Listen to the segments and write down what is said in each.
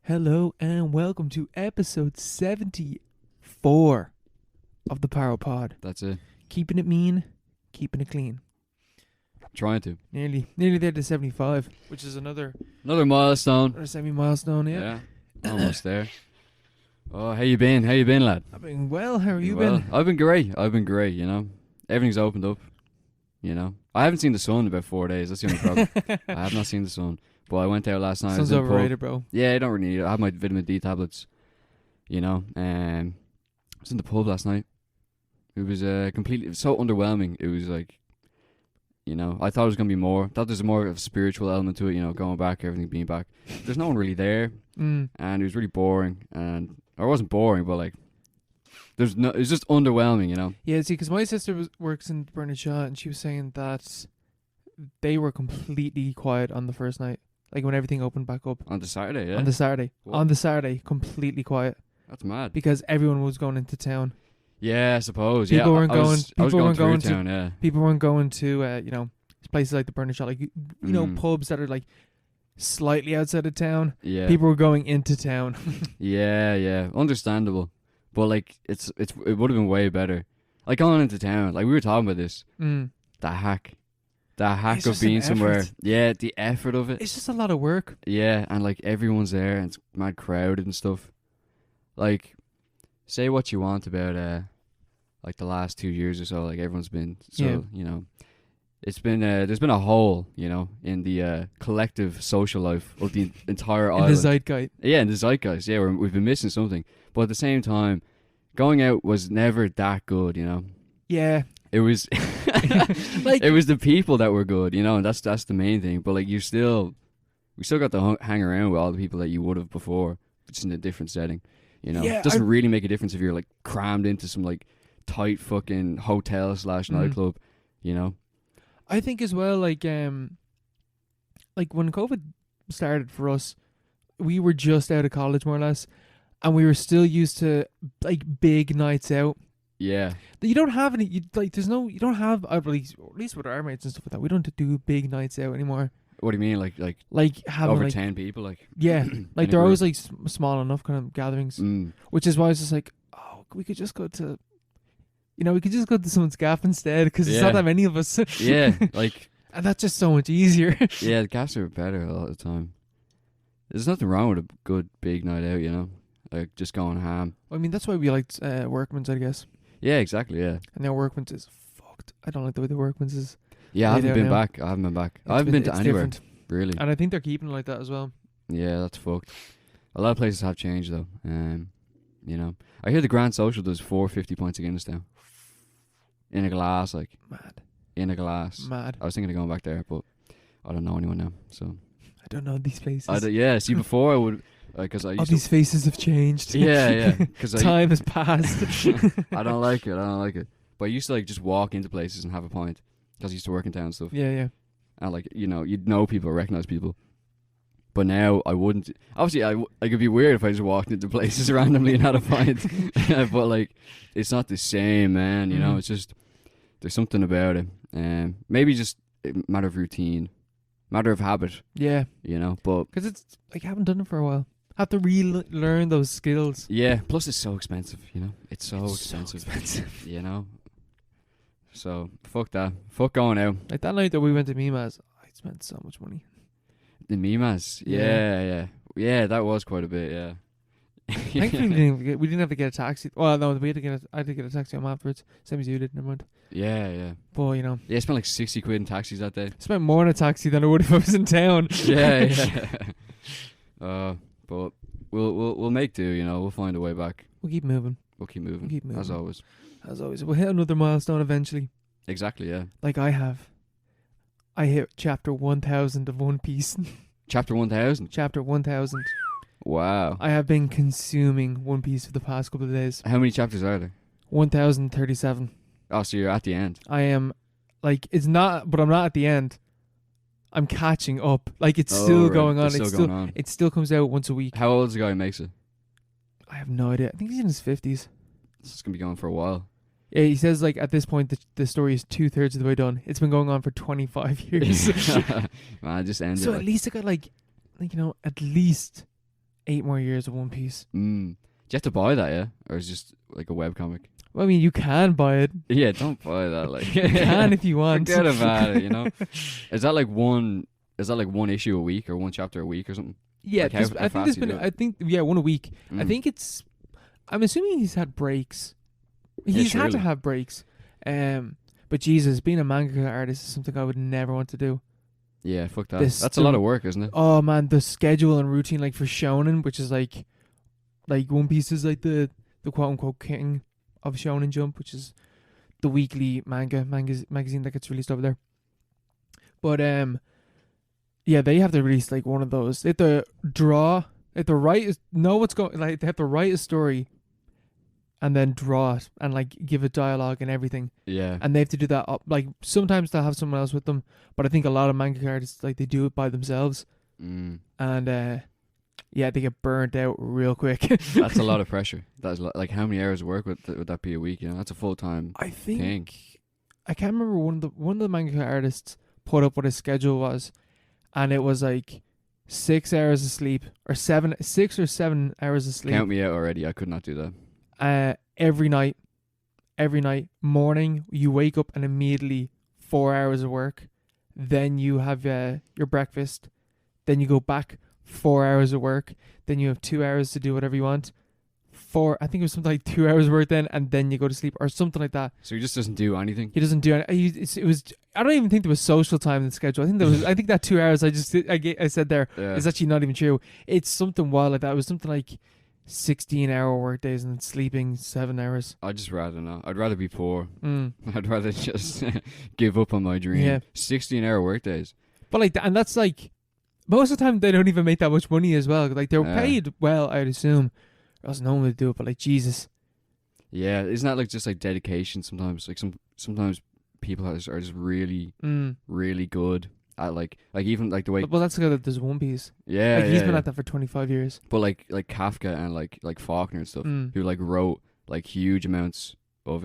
Hello and welcome to episode 74 of the Power Pod. That's it. Keeping it mean, keeping it clean. Trying to. Nearly there to 75, which is another milestone. semi-milestone, yeah. Almost there. Oh, how you been? How you been, lad? I've been well. How are you well? been? I've been great, you know. Everything's opened up, you know. I haven't seen the sun in about 4 days. That's the only problem. I have not seen the sun. But I went out last night. Sun's overrated, bro. Yeah, I don't really need it. I have my vitamin D tablets, you know. I was in the pub last night. It was completely... It was so underwhelming. It was like... You know, I thought it was going to be more. Thought there's more of a spiritual element to it, you know, going back, everything being back. There's no one really there. And it was really boring. Or it wasn't boring, but like... It was just underwhelming, you know. Yeah, see, because my sister works in Bernard Shaw, and she was saying that they were completely quiet on the first night. Like when everything opened back up. On the Saturday, yeah? On the Saturday. What? On the Saturday, completely quiet. That's mad. Because everyone was going into town. Yeah, I suppose. People weren't I was going through town, yeah. People weren't going to, you know, places like the Bernard Shaw, like, you know, pubs that are like slightly outside of town. Yeah. People were going into town. yeah. Understandable. But like, it would have been way better. Like going into town, like we were talking about this. The hack It's of just an being somewhere. effort. Yeah, the effort of it. It's just a lot of work. Yeah, and like everyone's there and it's mad crowded and stuff. Like, say what you want about like the last 2 years or so. Like everyone's been Yeah. you know, it's been there's been a hole, you know, in the collective social life of the entire In island. the zeitgeist. Yeah, in the zeitgeist. Yeah, we've been missing something. But at the same time, going out was never that good, you know. Yeah. It was Like, it was the people that were good, you know, and that's the main thing. But like we still got to hang around with all the people that you would have before, just in a different setting, you know. Yeah, It doesn't really make a difference if you're like crammed into some like tight fucking hotel / nightclub, you know. I think as well, like when COVID started for us, we were just out of college more or less, and we were still used to like big nights out. Yeah. You don't have any. You don't have at least with our mates and stuff like that. We don't do big nights out anymore. What do you mean, Like having over like 10 people, like? yeah, in like a they're always group? like small enough kind of gatherings, which is why I was just like, oh, we could just go to, you know, we could just go to someone's gaff instead because it's Yeah. not that many of us. Yeah, like And that's just so much easier. yeah, the gaffs are better a lot of the time. There's nothing wrong with a good big night out, you know, like just going ham. I mean, that's why we liked Workman's, I guess. Yeah, exactly. Yeah. And now Workman's is fucked. I don't like the way the Workman's is. Yeah, I laid haven't out been now. back. I haven't been to It's anywhere, different. really. And I think they're keeping it like that as well. Yeah, that's fucked. A lot of places have changed though. You know, I hear the Grand Social does 450 pints of Guinness now. In a glass, like Mad. in a glass. Mad. I was thinking of going back there, but I don't know anyone now. So I don't know these places. yeah. See, before I would, because I All used these faces have changed. to. Yeah. Because Time has passed. I don't like it. But I used to like just walk into places and have a pint because I used to work in town and stuff. Yeah. And like, you know, you'd know people, recognize people. But now I wouldn't. Obviously, it could be weird if I just walked into places randomly and had a pint. But like, it's not the same, man. You know, it's just there's something about it. Maybe just a matter of routine, matter of habit. Yeah. You know, but Because it's like, I haven't done it for a while. Have to relearn those skills. yeah. Plus, it's so expensive. You know, it's so So expensive. You know. So fuck that. Fuck going out. Like that night that we went to Mima's, I spent so much money. The Mimas. Yeah. Yeah, that was quite a bit, yeah. Thankfully, we didn't have to get a taxi. Well, no, I had to get a taxi home afterwards. Same as you did, never mind. Yeah. But, you know, Yeah, I spent like 60 quid in taxis that day. I spent more on a taxi than I would if I was in town. Yeah. But we'll make do, you know, we'll find a way back. We'll keep moving. We'll keep moving. As always. As always. We'll hit another milestone eventually. Exactly, yeah. Like I have. I hit chapter 1000 of One Piece. Chapter 1000. Chapter 1000. Wow. I have been consuming One Piece for the past couple of days. How many chapters are there? 1037. Oh, so you're at the end. I am, like, it's not, but I'm not at the end. I'm catching up. Like, it's still right. going on. It's still going on. It still comes out once a week. How old is the guy who makes it? I have no idea. I think he's in his 50s. This is going to be going for a while. Yeah, he says, like, at this point, the story is 2/3 of the way done. It's been going on for 25 years. Man, just end So it. at least I got, like, you know, at least 8 more years of One Piece. Do you have to buy that, yeah? Or is it just like a webcomic? Well, I mean, you can buy it. Yeah, don't buy that. Like, You can if you want. forget about it. You know, is that like one issue a week or one chapter a week or something? Yeah, Like, how I think fast there's you been. do it? I think one a week. I Mm. think it's. I'm assuming he's had breaks. Yeah, He's had to surely. have breaks. But Jesus, being a manga artist is something I would never want to do. Yeah, fuck that. This- That's a lot of work, isn't it? Oh man, the schedule and routine, like for Shonen, which is like One Piece is like the quote unquote king of Shonen Jump, which is the weekly magazine that gets released over there. But yeah, they have to release like one of those. They have to draw, they have to write, know what's going. Like they have to write a story, and then draw it and like give it dialogue and everything. Yeah. And they have to do that. Like sometimes they'll have someone else with them, but I think a lot of manga artists like they do it by themselves, and yeah, they get burnt out real quick. That's a lot of pressure. That's like how many hours of work would that be a week? You know, that's a full time I think thing. I can't remember one of the manga artists put up what his schedule was, and it was like 6 hours of sleep or 6 or 7 hours of sleep. Count me out already. I could not do that. Every night, morning you wake up and immediately 4 hours of work, then you have your breakfast, then you go back 4 hours of work, then you have 2 hours to do whatever you want. I think it was something like 2 hours work then you go to sleep or something like that. So he just doesn't do anything. He doesn't do any. It was. I don't even think there was social time in the schedule. I think there was. I think that 2 hours I said there Yeah. is actually not even true. It's something wild like that. It was something like 16-hour work days and then sleeping 7 hours. I'd just rather not. I'd rather be poor. Mm. I'd rather just give up on my dream. Yeah. 16-hour work days. But like, and that's like most of the time they don't even make that much money as well. Like they're Yeah. paid well, I'd assume. Or else no one would do it. But like Jesus, Yeah, isn't that like just like dedication sometimes? Like sometimes people are just really, really good at like even like the way. well, that's the guy that does One Piece. Yeah, Like he's been yeah. at that for 25 years. But like Kafka and like Faulkner and stuff, Mm. who like wrote like huge amounts of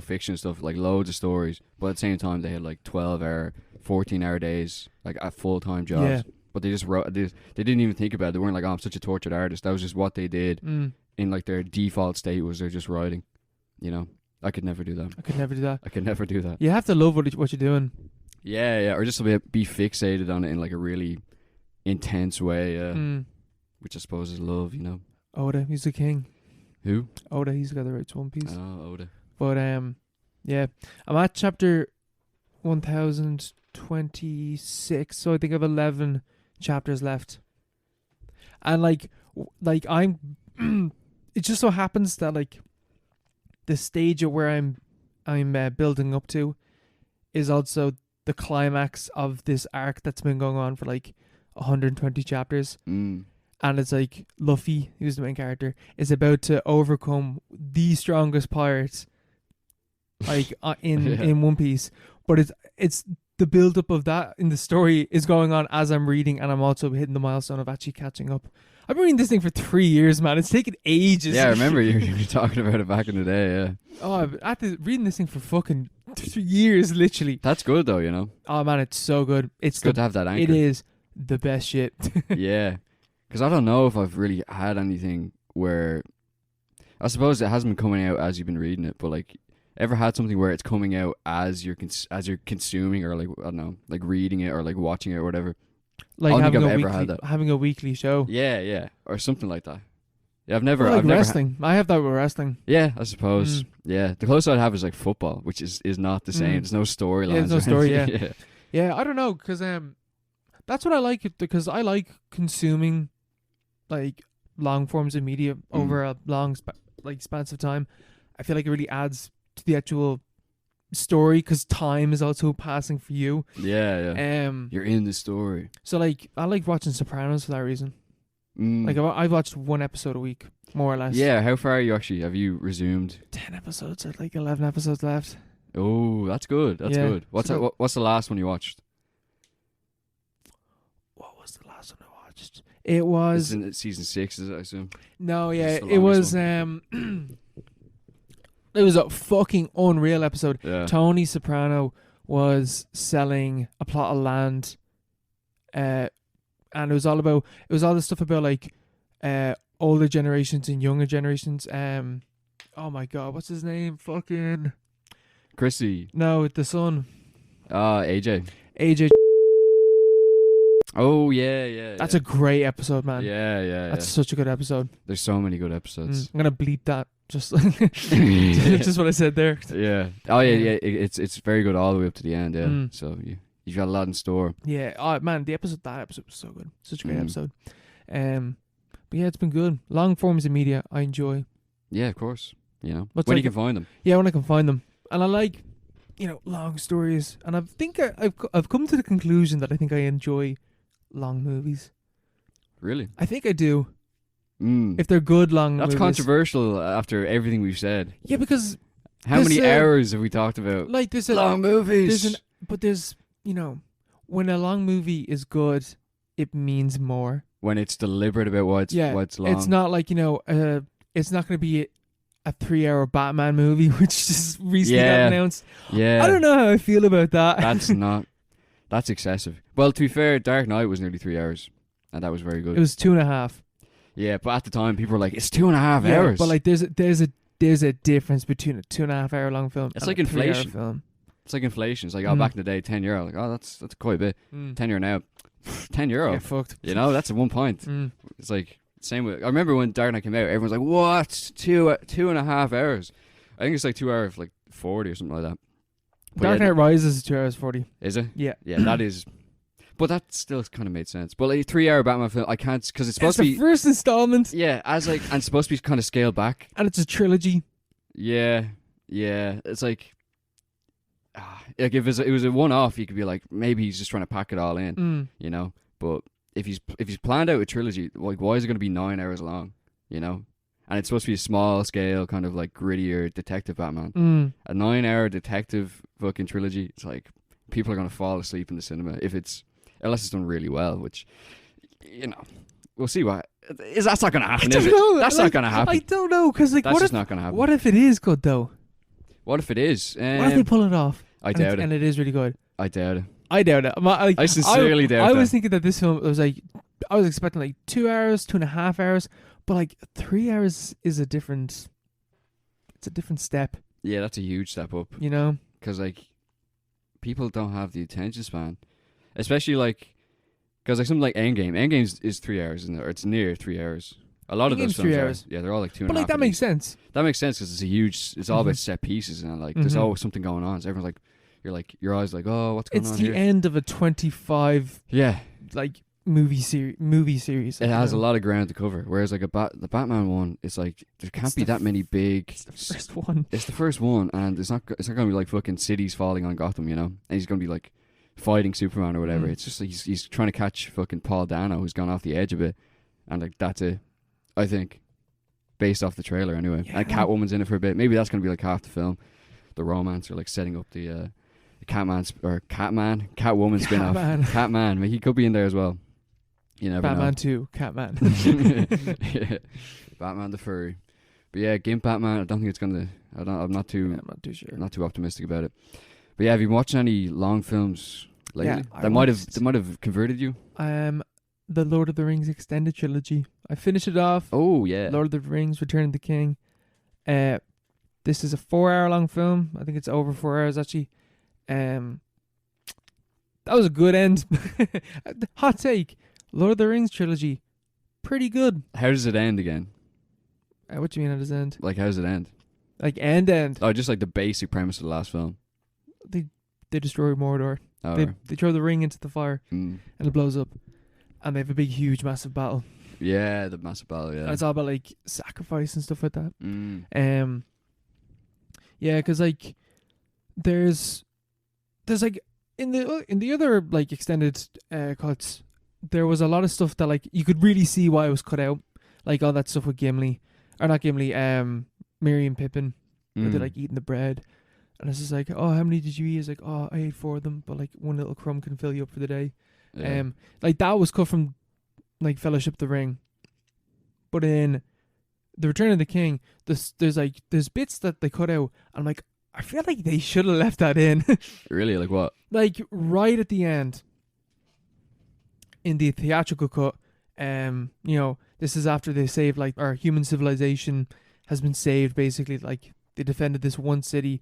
fiction and stuff, like loads of stories. But at the same time, they had like 12-hour, 14-hour days, like at full-time jobs. Yeah. But they just wrote. They didn't even think about it. They weren't like, oh, I'm such a tortured artist. That was just what they did. In like their default state was they're just writing. You know, I could never do that. I could never do that. I could never do that. You have to love what you're doing. Yeah, yeah, or just be fixated on it in like a really intense way. Which I suppose is love. You know. Oda, he's the king. Who? Oda, he's the guy that writes One Piece. Oh, Oda. But yeah, I'm at chapter 1026, so I think I have 11 chapters left. And like I'm, it just so happens that like the stage of where I'm building up to is also the climax of this arc that's been going on for like 120 chapters. And it's like Luffy, who's the main character, is about to overcome the strongest pirates, like in One Piece. But it's the build up of that in the story is going on as I'm reading, and I'm also hitting the milestone of actually catching up. I've been reading this thing for 3 years, man. It's taken ages. Yeah, I remember you were talking about it back in the day. Yeah. Oh, I've been reading this thing for fucking 3 years, literally. That's good though, you know. Oh man, it's so good. It's Good to have that anchor. It is the best shit. Yeah, because I don't know if I've really had anything where, I suppose it hasn't been coming out as you've been reading it, but like, ever had something where it's coming out as you're consuming, or like, I don't know, like reading it or like watching it or whatever. Like I don't having think a I've ever weekly, had that. having a weekly show. Yeah, yeah, or something like that. Yeah, I've never. Or like I've never wrestling. I have that with wrestling. yeah, I suppose. Yeah, the closest I'd have is like football, which is not the same. There's no storyline. Yeah, there's no story. Yeah. yeah. Yeah, I don't know, because that's what I like, because I like consuming like long forms of media over a long spans of time. I feel like it really adds to the actual story, because time is also passing for you. Yeah, yeah. You're in the story. So like I like watching Sopranos for that reason. Mm. Like I've watched one episode a week, more or less. Yeah, how far are you actually? Have you resumed? 10 episodes. I had like 11 episodes left. Oh, that's good. That's Yeah. good. What's So what's the last one you watched? What was the last one I watched? It was It's in season 6, is it? I assume. no, yeah, It's the it was longest it was a fucking unreal episode. Yeah. Tony Soprano was selling a plot of land, and it was all the stuff about like older generations and younger generations. Oh my god, what's his name? Fucking Chrissy. no, the son. AJ. AJ. Oh yeah. That's a great episode, man. Yeah. That's such a good episode. There's so many good episodes. I'm gonna bleep that. Just just what I said there. Yeah. Oh yeah. It's very good all the way up to the end. Yeah. Mm. So you got a lot in store. Yeah. Oh man, that episode was so good. Such a great episode. But yeah, it's been good. Long forms of media I enjoy. Yeah, of course. You know, What's when like you can find them. Yeah, when I can find them, and I like, long stories. And I think I've come to the conclusion that I think I enjoy long movies. Really? I think I do. Mm. If they're good long That's movies. controversial after everything we've said. Yeah, because How many hours have we talked about? like there's Long movies. there's when a long movie is good, it means more. When it's deliberate about why it's long. It's not like it's not going to be a 3-hour Batman movie, which just recently got announced. Yeah. I don't know how I feel about that. That's excessive. Well, to be fair, Dark Knight was nearly 3 hours, and that was very good. It was 2.5. Yeah, but at the time, people were like, "It's 2.5 hours." But like, there's a difference between a 2.5 hour long film. It's and like a 3-hour inflation. film. It's like inflation. It's like, back in the day, €10. Like, that's quite a bit. €10 now, €10. Get fucked. That's at 1 point. It's like same with. I remember when Dark Knight came out, everyone's like, "What? 2.5 hours?" I think it's like 2 hours, like 40 or something like that. But Dark Knight Rises is 2 hours 40. Is it? Yeah. Yeah, that is. But that still kind of made sense. But like a 3-hour Batman film, I can't because it's supposed to be the first installment. Yeah, and it's supposed to be kind of scaled back. And it's a trilogy. Yeah. It's like if it was a one-off, you could be like, maybe he's just trying to pack it all in, But if he's planned out a trilogy, like, why is it going to be 9 hours long, And it's supposed to be a small scale, kind of like grittier detective Batman. A 9-hour detective fucking trilogy. It's like people are going to fall asleep in the cinema unless it's done really well, which we'll see what. That's not going to happen, is it? That's not going to happen. I don't know, because like, that's just not going to happen. What if it is good though? What if it is? What if they pull it off? I doubt it. And it is really good. I doubt it. I doubt it. I sincerely doubt it. I was thinking that this film was like, I was expecting like 2 hours, 2.5 hours, but like 3 hours is a different. It's a different step. Yeah, that's a huge step up. Because like, people don't have the attention span, especially like. Because like something like Endgame. Endgame is 3 hours, isn't it? Or it's near 3 hours. A lot of those films 3 hours. Yeah, they're all like 2.5. But like that makes sense. That makes sense because it's all about set pieces and like there's always something going on. So everyone's like, your eyes like, oh, what's going on here? It's the end of a 25 like movie series. It has a lot of ground to cover. Whereas like the Batman one, it's like there can't be that many big. It's the first one. It's the first one, and it's not going to be like fucking cities falling on Gotham, And he's going to be like fighting Superman or whatever. It's just like he's trying to catch fucking Paul Dano, who's gone off the edge a bit, and like that's it. I think, based off the trailer anyway. Yeah. And Catwoman's in it for a bit. Maybe that's gonna be like half the film, the romance or like setting up the Catwoman spin-off. Catman, he could be in there as well. You never Batman know. 2, Catman. Yeah. Batman the furry. But yeah, Gimp Batman. I don't think it's gonna. I'm not too sure. I'm not too optimistic about it. But yeah, have you watched any long films lately? Yeah, that might have converted you. The Lord of the Rings extended trilogy. I finished it off. Oh yeah. Lord of the Rings, Return of the King. This is a 4-hour long film. I think it's over 4 hours actually. That was a good end. Hot take. Lord of the Rings trilogy, pretty good. How does it end again? What do you mean how does it end? Like, how does it end? Like end. Oh, just like the basic premise of the last film. They destroy Mordor. Oh, They throw the ring into the fire and it blows up. And they have a big, huge, massive battle. Yeah, the massive battle, yeah. And it's all about like sacrifice and stuff like that. Yeah, because like there's like in the other like extended cuts, there was a lot of stuff that like you could really see why it was cut out, like all that stuff with Merry and Pippin, where they're like eating the bread, and it's just like, oh, how many did you eat? It's like, oh, I ate 4 of them, but like one little crumb can fill you up for the day. Yeah. Like that was cut from like Fellowship of the Ring, but in the Return of the King, there's bits that they cut out, and I'm like, I feel like they should have left that in. Really? Like what? Like right at the end, in the theatrical cut, there's This is after they saved, like, our human civilization has been saved, basically. Like, they defended this one city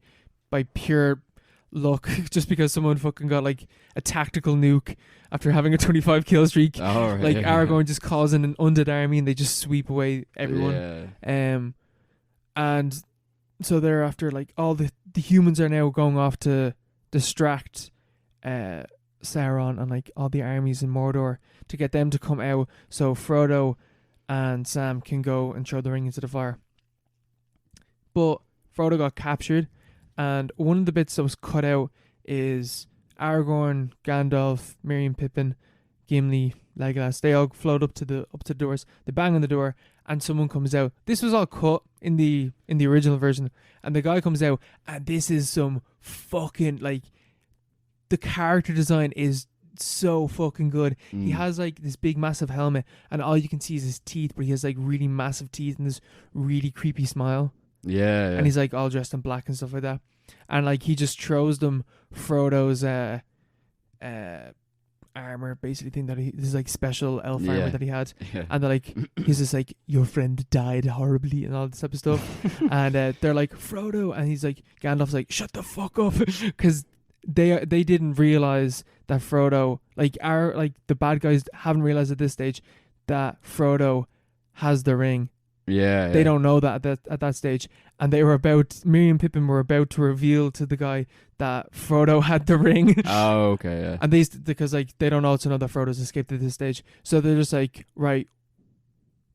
by pure luck, just because someone fucking got, like, a tactical nuke after having a 25 kill streak. Oh, right. Like, Aragorn just calls in an undead army and they just sweep away everyone. Yeah. And so thereafter, like, all the humans are now going off to distract Sauron and, like, all the armies in Mordor to get them to come out so Frodo and Sam can go and throw the ring into the fire. But Frodo got captured, and one of the bits that was cut out is Aragorn, Gandalf, Merry, Pippin, Gimli, Legolas. They all float up to the doors. They bang on the door, and someone comes out. This was all cut in the original version, and the guy comes out, and this is some fucking, like, the character design is so fucking good. He has, like, this big massive helmet, and all you can see is his teeth, but he has, like, really massive teeth and this really creepy smile. Yeah. And he's, like, all dressed in black and stuff like that. And, like, he just throws them Frodo's armor, basically, thing that this is, like, special elf armor that he had. Yeah. And they're like, he's just like, your friend died horribly and all this type of stuff. And they're like, Frodo, and he's like, Gandalf's like, shut the fuck up, because they didn't realize that Frodo, like, the bad guys haven't realized at this stage that Frodo has the ring. Yeah. They don't know that at that stage, and Merry and Pippin were about to reveal to the guy that Frodo had the ring. Oh, okay, yeah. And because, like, they don't also know that Frodo's escaped at this stage, so they're just like, right,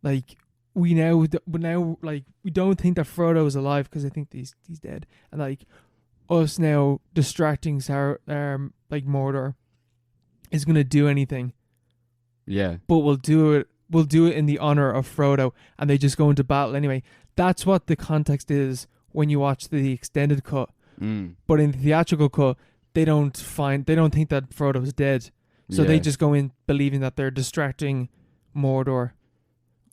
like, we don't think that Frodo is alive because I think he's dead, and, like, us now distracting like, Mordor is gonna do anything. Yeah. But we'll do it in the honor of Frodo, and they just go into battle anyway. That's what the context is when you watch the extended cut. But in the theatrical cut, they don't think that Frodo's dead, so they just go in believing that they're distracting Mordor.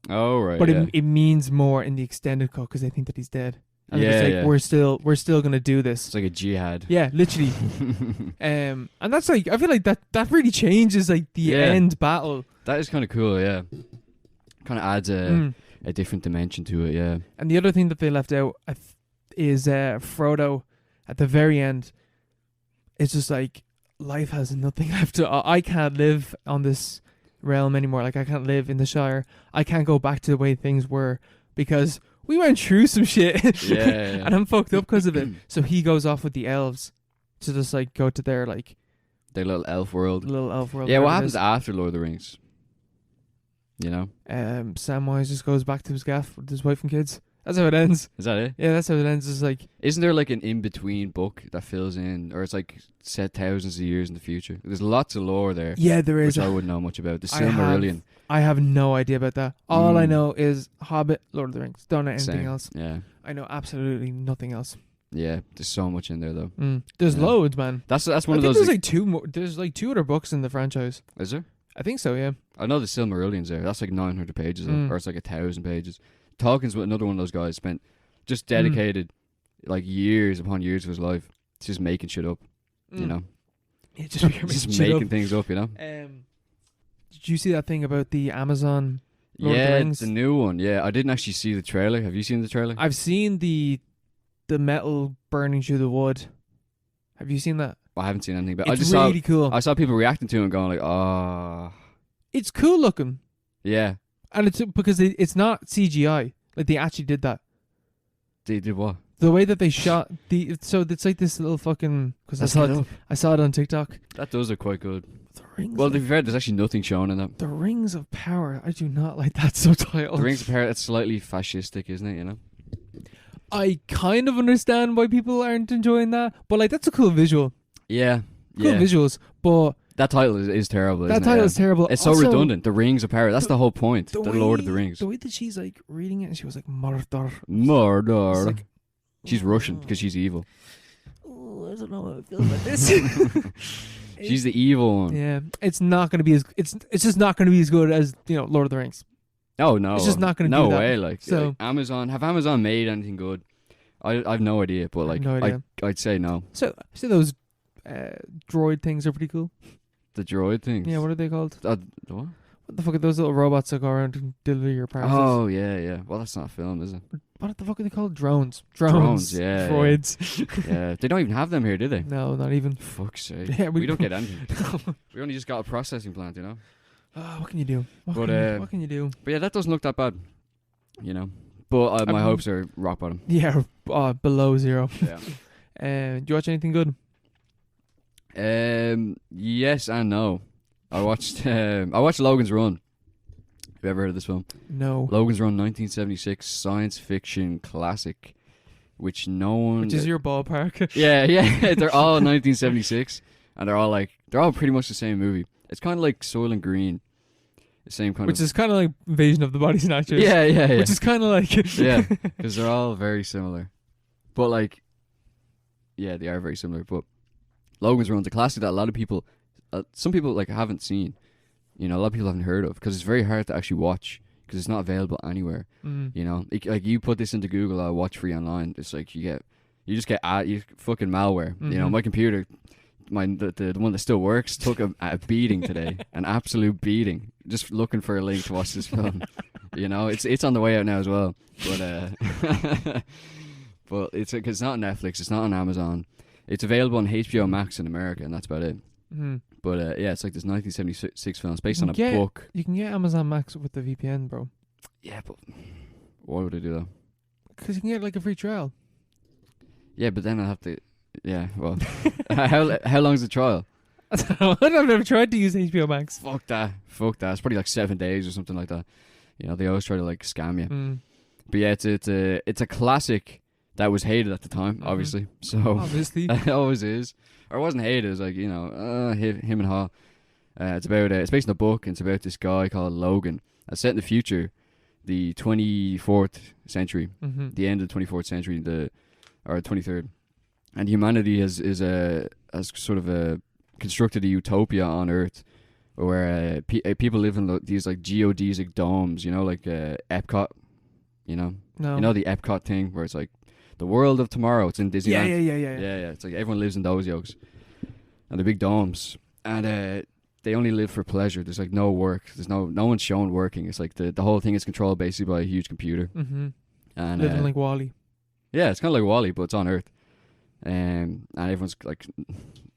Oh, right. But it means more in the extended cut because they think that he's dead. And it's like, we're still gonna do this. It's like a jihad. Yeah, literally. And that's, like, I feel like that really changes, like, the end battle. That is kind of cool, yeah. Kind of adds a different dimension to it, yeah. And the other thing that they left out is Frodo at the very end. It's just like, life has nothing left to. I can't live on this realm anymore. Like, I can't live in the Shire. I can't go back to the way things were because we went through some shit. Yeah. And I'm fucked up because of it. So he goes off with the elves to just, like, go to their, like, their little elf world. Yeah, what happens after Lord of the Rings? You know? Samwise just goes back to his gaff with his wife and kids. That's how it ends. Is that it? Yeah, that's how it ends. It's like, isn't there, like, an in-between book that fills in, or it's, like, set thousands of years in the future? There's lots of lore there. Yeah, there is. Which I wouldn't know much about. The Silmarillion. I have no idea about that. All I know is Hobbit, Lord of the Rings. Don't know anything else. Yeah. I know absolutely nothing else. Yeah, there's so much in there, though. There's loads, man. That's one of those. There's, like, two more. There's, like, 2 other books in the franchise. Is there? I think so, yeah. I know the Silmarillion's there. That's like 900 pages, or it's like 1,000 pages. Tolkien's another one of those guys spent just dedicated like years upon years of his life to just making shit up, you know? Yeah, just making things up, you know? Did you see that thing about the Amazon Lord of the Rings? The new one, yeah. I didn't actually see the trailer. Have you seen the trailer? I've seen the metal burning through the wood. Have you seen that? I haven't seen anything, but It's really cool. I saw people reacting to it and going like, "Oh, it's cool looking." Yeah, and it's because it's not CGI. Like, they actually did that. They did what? The way that they shot so it's like this little fucking. Because I saw it on TikTok. That does look quite good. The rings. Well, to be fair, there's actually nothing shown in that. The Rings of Power. I do not like that subtitle. The Rings of Power. It's slightly fascistic, isn't it? You know. I kind of understand why people aren't enjoying that, but, like, that's a cool visual. Yeah. Cool visuals, but that title is terrible. That title is terrible. It's so redundant. The Rings of Power. That's the whole point. The Lord of the Rings. The way that she's, like, reading it, and she was like, Mordor. Like, she's Russian because she's evil. Oh, I don't know how I feel about this. She's the evil one. Yeah, it's not going to be as. It's just not going to be as good as, you know, Lord of the Rings. Oh no, it's just not going to. No do that. way. Like, so, Amazon made anything good? I've no idea, but like, I'd say no. So those droid things are pretty cool. The droid things. Yeah, what are they called? What? What What the fuck are those little robots that go around and deliver your parcels? Oh yeah. Well, that's not a film, is it? What the fuck are they called? Drones. Yeah. Droids. Yeah, they don't even have them here, do they? No, not even. Fuck's sake. Yeah, We don't get anything. We only just got a processing plant, you know. What can you do? What can you do? But yeah, that doesn't look that bad, you know. But my hopes are rock bottom. Yeah, below zero. Yeah. Do you watch anything good? Yes and no. I watched Logan's Run. Have you ever heard of this film? No. Logan's Run, 1976 science fiction classic, which no one. Which is your ballpark? Yeah. They're all 1976, and they're all pretty much the same movie. It's kind of like Soylent Green, the same kind Which of. is kind of like Invasion of the Body Snatchers. Yeah. Which is kind of like. Yeah, because they're all very similar, but like, yeah, they are very similar. But Logan's Run's a classic that a lot of people, some people like haven't seen. You know, a lot of people haven't heard of because it's very hard to actually watch because it's not available anywhere. You know, like you put this into Google, watch free online. It's like you just get you fucking malware. You know, my computer, the one that still works, took a beating today, an absolute beating, just looking for a link to watch this film. You know, it's on the way out now as well, but but it's not on Netflix, it's not on Amazon. It's available on HBO Max in America, and that's about it. But yeah, it's like this 1976 film. It's based on a book. You can get Amazon Max with the VPN, bro. Yeah, but why would I do that? Because you can get like a free trial. Yeah, but then I have to. Yeah, well, how long's the trial? I've never tried to use HBO Max. Fuck that. It's probably like 7 days or something like that. You know, they always try to like scam you. But yeah, it's a classic that was hated at the time, obviously. So obviously, it always is. Or it wasn't hated. It was like, you know, him and Ha. It's based on a book, and it's about this guy called Logan. It's set in the future, the 24th century, the end of the 24th century, or 23rd, and humanity has sort of constructed a utopia on Earth, where people live in these like geodesic domes, you know, like Epcot, you know, no. You know the Epcot thing where it's like the world of tomorrow. It's in Disneyland. Yeah. It's like everyone lives in those yokes, and the big domes, and they only live for pleasure. There's like no work. There's no one's shown working. It's like the whole thing is controlled basically by a huge computer. And living like Wall-E. Yeah, it's kind of like Wall-E, but it's on Earth, and everyone's like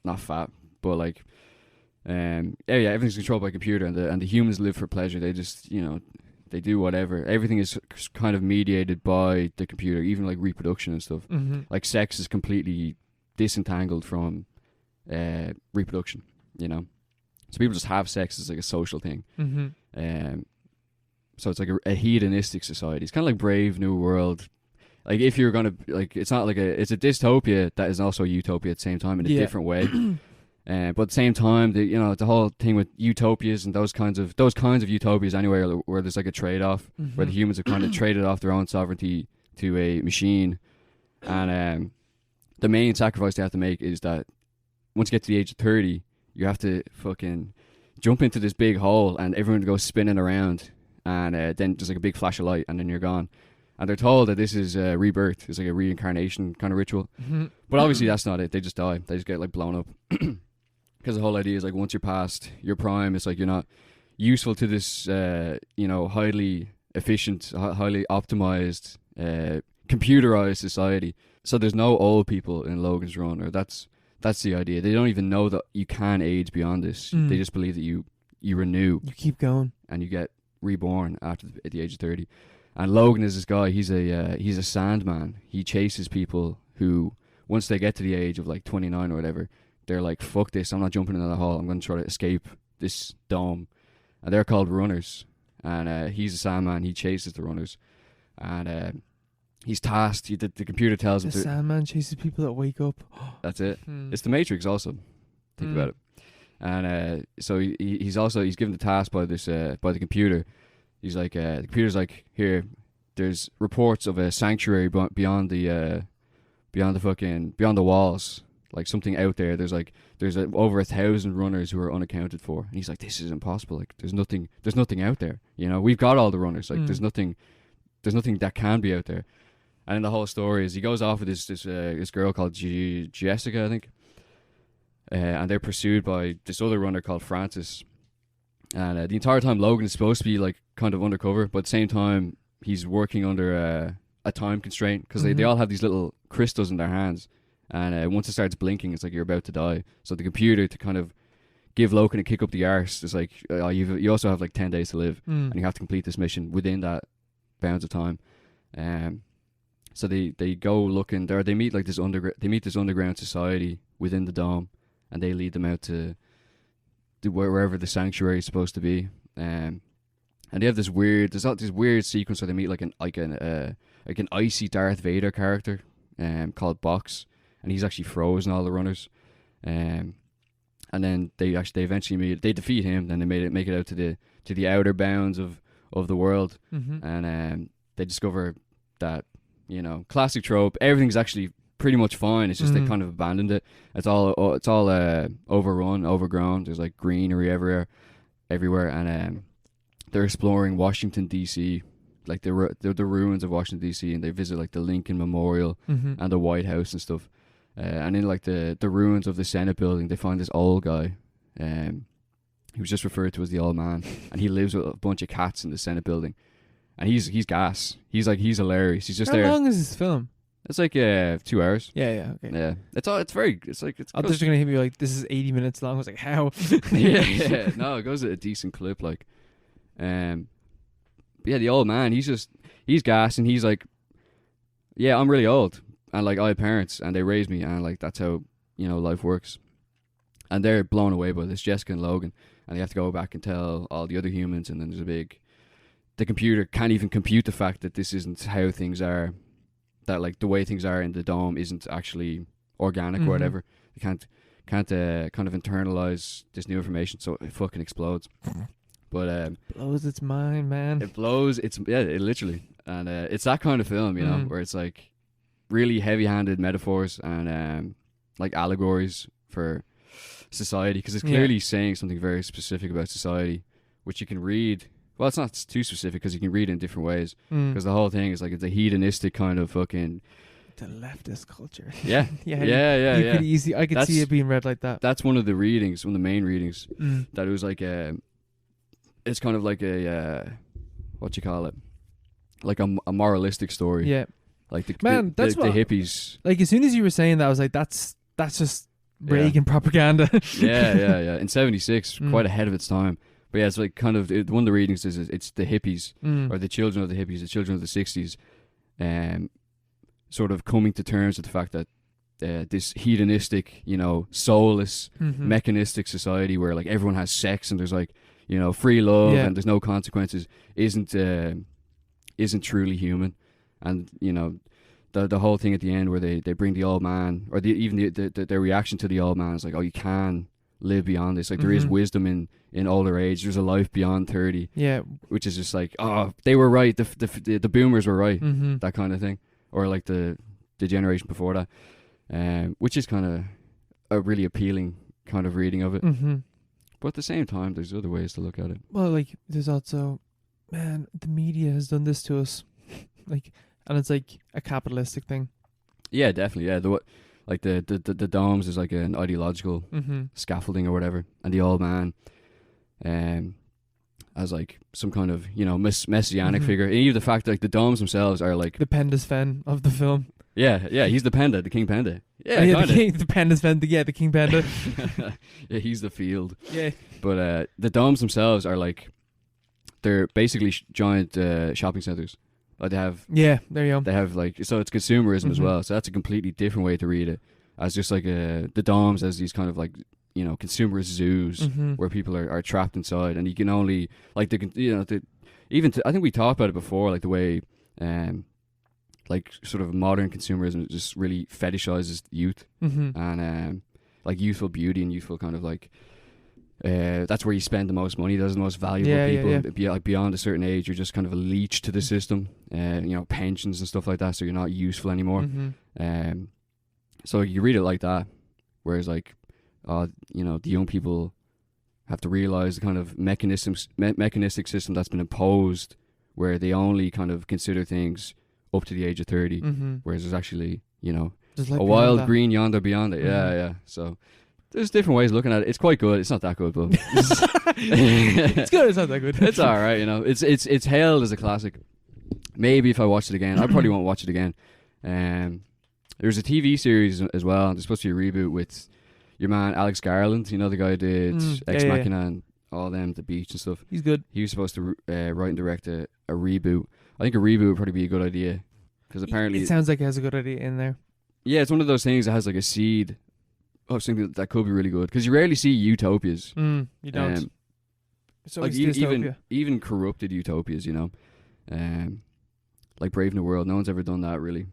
not fat, but like everything's controlled by a computer, and the humans live for pleasure. They just, you know, they do whatever. Everything is kind of mediated by the computer, even like reproduction and stuff. Like sex is completely disentangled from reproduction, you know. So people just have sex as like a social thing. So it's like a hedonistic society. It's kind of like Brave New World. Like if you're gonna like, it's not like it's a dystopia that is also a utopia at the same time in a different way. But at the same time, the whole thing with utopias and those kinds of utopias anyway, where there's like a trade-off, where the humans have kind of traded off their own sovereignty to a machine, and the main sacrifice they have to make is that once you get to the age of 30, you have to fucking jump into this big hole, and everyone goes spinning around, and then there's like a big flash of light, and then you're gone. And they're told that this is rebirth. It's like a reincarnation kind of ritual. But obviously that's not it. They just die. They just get like blown up. Because the whole idea is like once you're past your prime, it's like you're not useful to this, highly efficient, highly optimized, computerized society. So there's no old people in Logan's Run, or that's the idea. They don't even know that you can age beyond this. They just believe that you renew. You keep going. And you get reborn at the age of 30. And Logan is this guy. He's a sandman. He chases people who, once they get to the age of like 29 or whatever, they're like, fuck this, I'm not jumping into the hole. I'm going to try to escape this dome. And they're called runners. And he's a sandman. He chases the runners. And he's tasked. The computer tells him the sandman chases people that wake up. That's it. It's the Matrix also. Think about it. And so he's given the task by the computer. He's like, the computer's like, here, there's reports of a sanctuary beyond the walls, like something out there. There's over 1,000 runners who are unaccounted for. And he's like, this is impossible. Like, there's nothing out there. You know, we've got all the runners. Like, there's nothing that can be out there. And then the whole story is he goes off with this girl called Jessica, I think, and they're pursued by this other runner called Francis. And the entire time Logan is supposed to be like kind of undercover, but at the same time he's working under a time constraint because they all have these little crystals in their hands, and once it starts blinking, it's like you're about to die. So the computer, to kind of give Logan a kick up the arse, is like you also have like 10 days to live, and you have to complete this mission within that bounds of time. So they go looking there. They meet like this underground society within the dome, and they lead them out to wherever the sanctuary is supposed to be. And they have this weird sequence where they meet like an icy Darth Vader character called Box, and he's actually frozen all the runners. And then they eventually defeat him. Then they make it out to the outer bounds of the world, and they discover that, you know, classic trope, everything's actually pretty much fine. It's just they kind of abandoned it. It's all overrun, overgrown. There's like greenery everywhere, and they're exploring Washington D.C., like the ruins of Washington D.C., and they visit like the Lincoln Memorial and the White House and stuff. And in like the ruins of the Senate building, they find this old guy, who was just referred to as the old man, and he lives with a bunch of cats in the Senate building, and he's gas. He's hilarious. He's just there. How long is this film? It's like 2 hours. Yeah, okay. Yeah, it's I was just gonna hit me like, this is 80 minutes long. I was like, how? yeah. No, it goes at a decent clip. Like, but yeah, the old man, he's gas, and he's like, yeah, I'm really old, and like I have parents, and they raised me, and like that's how, you know, life works. And they're blown away by this, Jessica and Logan, and they have to go back and tell all the other humans, and then the computer can't even compute the fact that this isn't how things are. That like the way things are in the dome isn't actually organic or whatever. They can't kind of internalize this new information, so it fucking explodes. But blows its mind, man. It blows. It literally, and it's that kind of film, you know, where it's like really heavy-handed metaphors and like allegories for society, because it's clearly saying something very specific about society, which you can read. Well, it's not too specific because you can read it in different ways. Because the whole thing is like it's a hedonistic kind of fucking the leftist culture. Yeah, I could see it being read like that. That's one of the main readings. That it was like it's kind of like a what you call it, like a moralistic story. Yeah, like the hippies. Like as soon as you were saying that, I was like, that's just Reagan propaganda. yeah. In '76, quite ahead of its time. But yeah, it's like kind of one of the readings is it's the hippies or the children of the hippies, the children of the '60s, sort of coming to terms with the fact that this hedonistic, you know, soulless, mechanistic society where like everyone has sex and there's like, you know, free love and there's no consequences isn't truly human. And you know, the whole thing at the end where they bring the old man, or their reaction to the old man is like, oh, you can live beyond this. Like there is wisdom in older age. There's a life beyond 30. Yeah, which is just like, oh, they were right. The boomers were right. That kind of thing, or like the generation before that, which is kind of a really appealing kind of reading of it. But at the same time, there's other ways to look at it. Well, like there's also, man, the media has done this to us, like, and it's like a capitalistic thing. Yeah, definitely. Yeah, like the domes is like an ideological scaffolding or whatever, and the old man as like some kind of, you know, messianic figure. And even the fact that like the domes themselves are like the Penda's Fen of the film. Yeah, he's the Panda, the King Panda. Yeah, the Penda's Fen, the King Panda. Yeah, he's the field. Yeah, but the domes themselves are like, they're basically giant shopping centers. They have there you go. They have like, so it's consumerism as well. So that's a completely different way to read it, as just like the domes as these kind of like, you know, consumerist zoos where people are trapped inside, and you can only like I think we talked about it before, like the way like sort of modern consumerism just really fetishizes youth and like youthful beauty and youthful kind of like. That's where you spend the most money. Those are the most valuable people. Like beyond a certain age, you're just kind of a leech to the system. You know, pensions and stuff like that. So you're not useful anymore. So you read it like that, whereas like, you know, the young people have to realize the kind of mechanistic system that's been imposed, where they only kind of consider things up to the age of 30, whereas there's actually, you know, like a wild green yonder beyond it. Yeah. So. There's different ways of looking at it. It's quite good. It's not that good, but It's good. It's not that good. it's all right. You know, it's hailed as a classic. Maybe if I watched it again, I probably won't watch it again. There's a TV series as well. There's supposed to be a reboot with your man Alex Garland. You know, the guy who did Ex Machina and all them, The Beach and stuff. He's good. He was supposed to write and direct a reboot. I think a reboot would probably be a good idea because apparently it sounds like it has a good idea in there. Yeah, it's one of those things that has like a seed of something that could be really good because you rarely see utopias. You don't. So like it's dystopia. even corrupted utopias, you know, like Brave New World. No one's ever done that really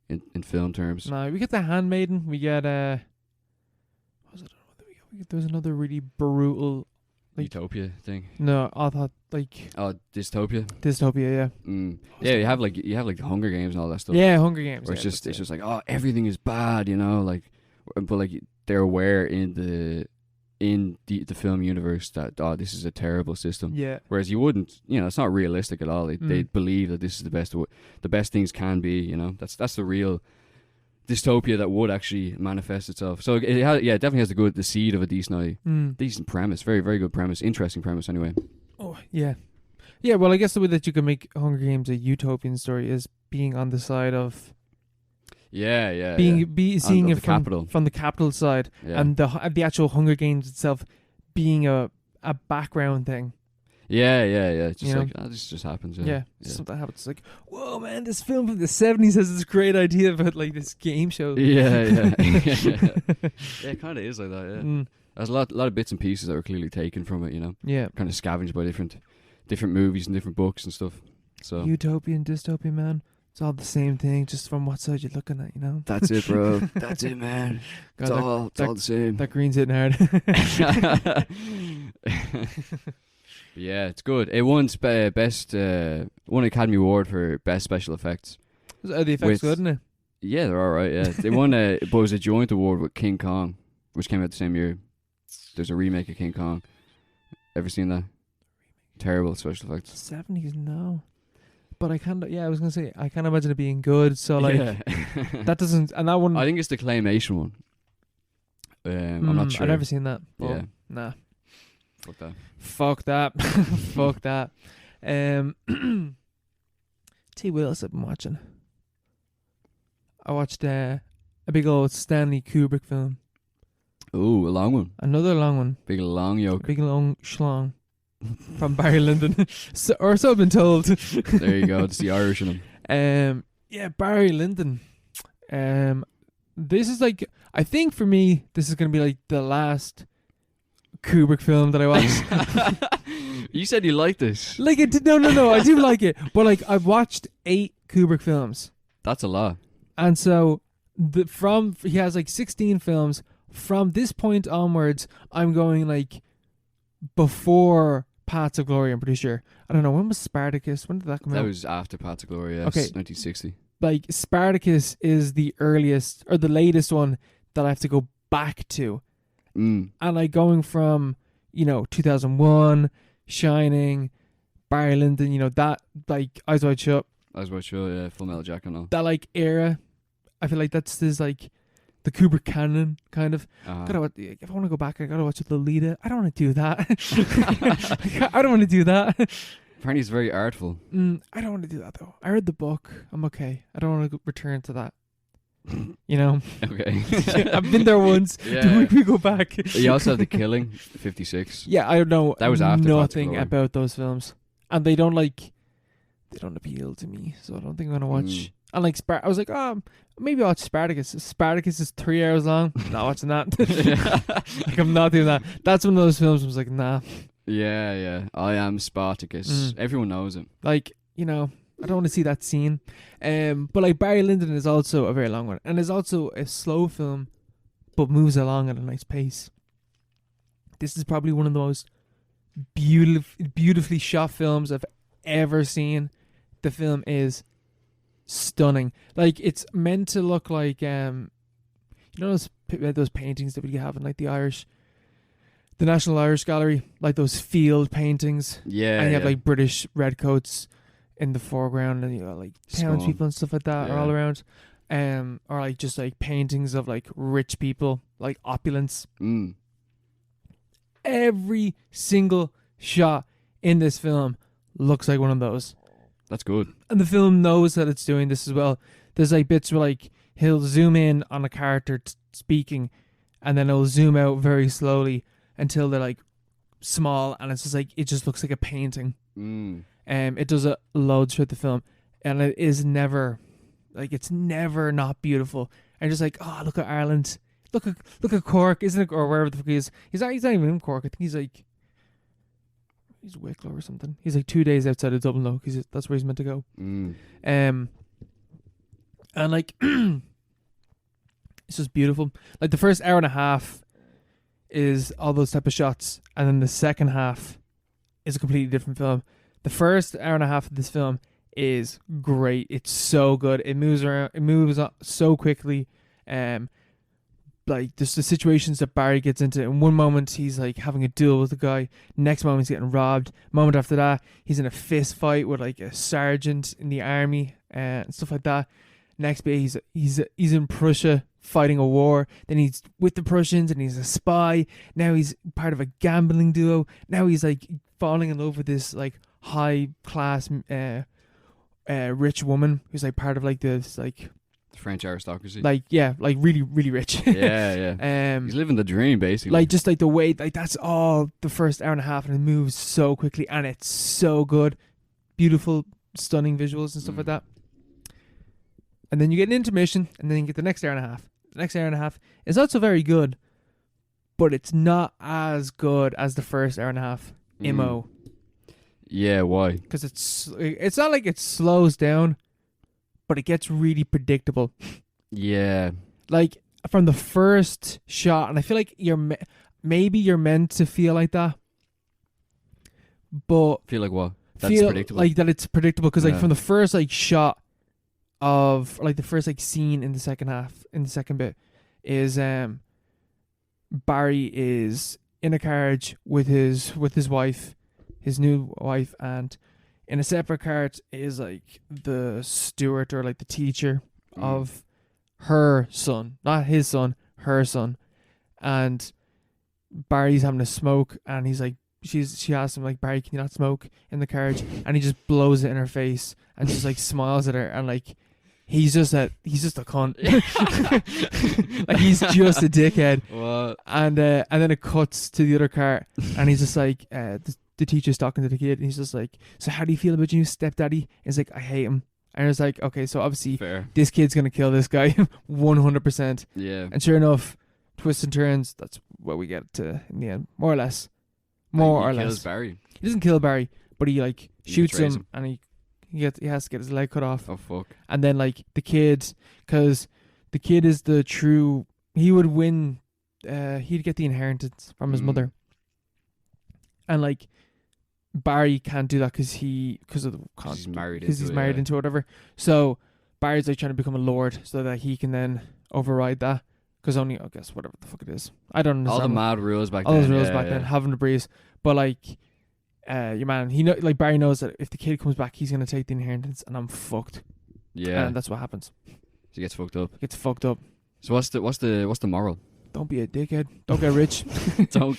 in film terms. No, we get The Handmaiden. We get what was it? There's another really brutal Utopia thing. No, I thought Dystopia. Dystopia, yeah. Yeah, you have like the Hunger Games and all that stuff. Yeah, Hunger Games. Where it's just like, oh, everything is bad, you know, like, but like they're aware in the film universe that this is a terrible system. Yeah. Whereas you wouldn't, you know, it's not realistic at all. They believe that this is the best things can be. You know, that's the real dystopia that would actually manifest itself. So it definitely has the seed of a decent premise. Very, very good premise. Interesting premise anyway. Oh yeah, yeah. Well, I guess the way that you can make Hunger Games a utopian story is being on the side of seeing it from the capital side, and the actual Hunger Games itself being a background thing. Yeah. It's just like, this just happens. Yeah. Something happens. It's like, whoa, man, this film from the 70s has this great idea about like this game show. Yeah, it kind of is like that. Yeah, there's a lot of bits and pieces that were clearly taken from it. You know, kind of scavenged by different movies and different books and stuff. So utopian, dystopian, man. It's all the same thing, just from what side you're looking at, you know? That's it, bro. That's it, man. It's all the same. That green's hitting hard. Yeah, it's good. It won won Academy Award for Best Special Effects. Are the effects good, isn't it? Yeah, they're alright, yeah. They won but it was a joint award with King Kong, which came out the same year. There's a remake of King Kong. Ever seen that? Terrible special effects. 70s, no. But I can't, I was going to say, I can't imagine it being good, so like, that doesn't, and that one... I think it's the claymation one. I'm not sure. I've never seen that. Yeah. Nah. Fuck that. Fuck that. T. What else I've been watching? I watched a big old Stanley Kubrick film. Ooh, a long one. Another long one. Big long yoke. Big long schlong. From Barry Lyndon. So I've been told. There you go. It's the Irish in him. Barry Lyndon. This is like, I think for me, this is going to be like the last Kubrick film that I watched. You said you liked this. Like it did. No. I do like it, but like I've watched 8 Kubrick films. That's a lot. And so he has like 16 films. From this point onwards, I'm going like before Paths of Glory. I'm pretty sure. I don't know, when was Spartacus? When did that come out? That was after Paths of Glory. Yeah, okay, 1960. Like Spartacus is the earliest or the latest one that I have to go back to. And like going from 2001, Shining, Barry Lyndon, that like Eyes Wide Shut. Eyes Wide Shut, yeah, Full Metal Jacket and all. That like era, I feel like that's this like the Kubrick canon kind of. If I want to go back, I gotta watch Lolita. I don't want to do that. I don't want to do that. Apparently, it's very artful. I don't want to do that though. I read the book. I'm okay. I don't want to return to that. Okay. I've been there once. Yeah. Don't make me go back. You also have The Killing, 56. Yeah, I don't know. That was after nothing about those films, and they don't appeal to me. So I don't think I'm gonna watch. And like I was like, maybe I'll watch Spartacus. Spartacus is 3 hours long. Not watching that. Like I'm not doing that. That's one of those films I was like, nah. Yeah. I am Spartacus. Everyone knows him. Like, I don't want to see that scene. But like Barry Lyndon is also a very long one. And is also a slow film, but moves along at a nice pace. This is probably one of the most beautifully shot films I've ever seen. The film is stunning. Like, it's meant to look like, those paintings that we have in like the National Irish Gallery, like those field paintings. Yeah. And you have like British redcoats in the foreground, and like townspeople and stuff like that are all around. Or like just like paintings of like rich people like opulence. Mm. Every single shot in this film looks like one of those. That's good. And the film knows that it's doing this as well. There's like bits where like he'll zoom in on a character speaking, and then it'll zoom out very slowly until they're like small, and it's just like it just looks like a painting. It does it loads throughout the film, and it is never like it's never not beautiful. And just like, oh, look at Ireland, look at Cork, isn't it, or wherever the fuck he is. He's not even in Cork. I think he's Wicklow or something. He's like 2 days outside of Dublin though, because that's where he's meant to go. And like it's just beautiful. Like the first hour and a half is all those type of shots, and then the second half is a completely different film. The first hour and a half of this film is great. It's so good. It moves around. It moves so quickly. Like just the situations that Barry gets into. In one moment, he's like having a duel with a guy. Next moment, he's getting robbed. Moment after that, he's in a fist fight with like a sergeant in the army and stuff like that. Next bit, he's in Prussia fighting a war. Then he's with the Prussians and he's a spy. Now he's part of a gambling duo. Now he's like falling in love with this like high class rich woman who's like part of like this like French aristocracy. Like yeah, like really really rich. yeah. He's living the dream basically. Like just like the way like that's all the first hour and a half, and it moves so quickly and it's so good, beautiful, stunning visuals and stuff like that. And then you get an intermission, and then you get the next hour and a half. The next hour and a half is also very good, but it's not as good as the first hour and a half. MO. Yeah, why? Because it's not like it slows down, but it gets really predictable. Yeah. Like from the first shot, and I feel like maybe you're meant to feel like that, but feel like what? That's predictable. Like that it's predictable because like from the first like shot of like the first like scene in the second half, in the second bit, is Barry is in a carriage with his wife, his new wife, and in a separate cart is like the steward or like the teacher of her son, not his son, her son. And Barry's having a smoke, and he's like, she asks him like, Barry, can you not smoke in the carriage? And he just blows it in her face and just like smiles at her, and like he's just a cunt. Like he's just a dickhead. What? And then it cuts to the other car, and he's just like the teacher's talking to the kid, and he's just like, so how do you feel about your new stepdaddy? And he's like, I hate him. And it's like, okay, so obviously fair. This kid's gonna kill this guy 100%. Yeah. And sure enough, twists and turns, that's what we get to in the end, more or less. He kills Barry. He doesn't kill Barry, but he like shoots him, him, and he has to get his leg cut off. Oh fuck! And then like the kid, because the kid is the true, he would win. He'd get the inheritance from his mother. And like Barry can't do that because he's married into whatever. So Barry's like trying to become a lord so that he can then override that. Because only, I guess, whatever the fuck it is. I don't understand. All the mad rules back then. All those rules back then, having the breeze. But like, your man, like Barry knows that if the kid comes back, he's gonna take the inheritance, and I'm fucked. Yeah, and that's what happens. He gets fucked up. So what's the moral? Don't be a dickhead. Don't get rich. Don't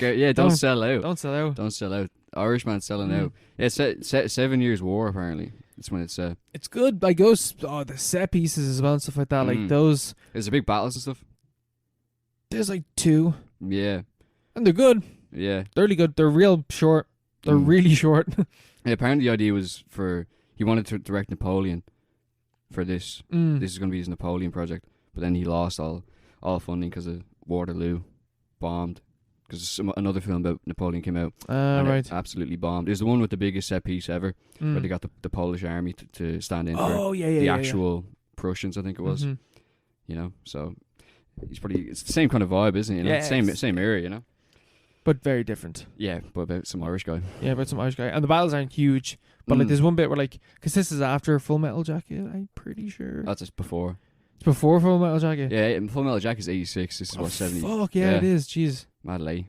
sell out. Don't sell out. Irishman selling out. Yeah, 7 years war apparently. That's when it's. It's good. Like those, the set pieces as well and stuff like that. Like those. There's a big battles and stuff. There's like 2. Yeah. And they're good. Yeah. They're really good. They're real short. They're really short. Yeah, apparently the idea was he wanted to direct Napoleon for this. This is going to be his Napoleon project. But then he lost all funding because of Waterloo bombed. Because another film about Napoleon came out. And right. It absolutely bombed. It was the one with the biggest set piece ever. Where they got the Polish army to stand in for the actual Prussians, I think it was. You know, so it's the same kind of vibe, isn't it? You know? Same era, you know. But very different. Yeah, but about some Irish guy. And the battles aren't huge. But like there's one bit where like, because this is after Full Metal Jacket, I'm pretty sure. That's just before. It's before Full Metal Jacket? Yeah, Full Metal Jacket is 86. This is what, 70. Fuck, yeah, it is. Jeez. Mad late.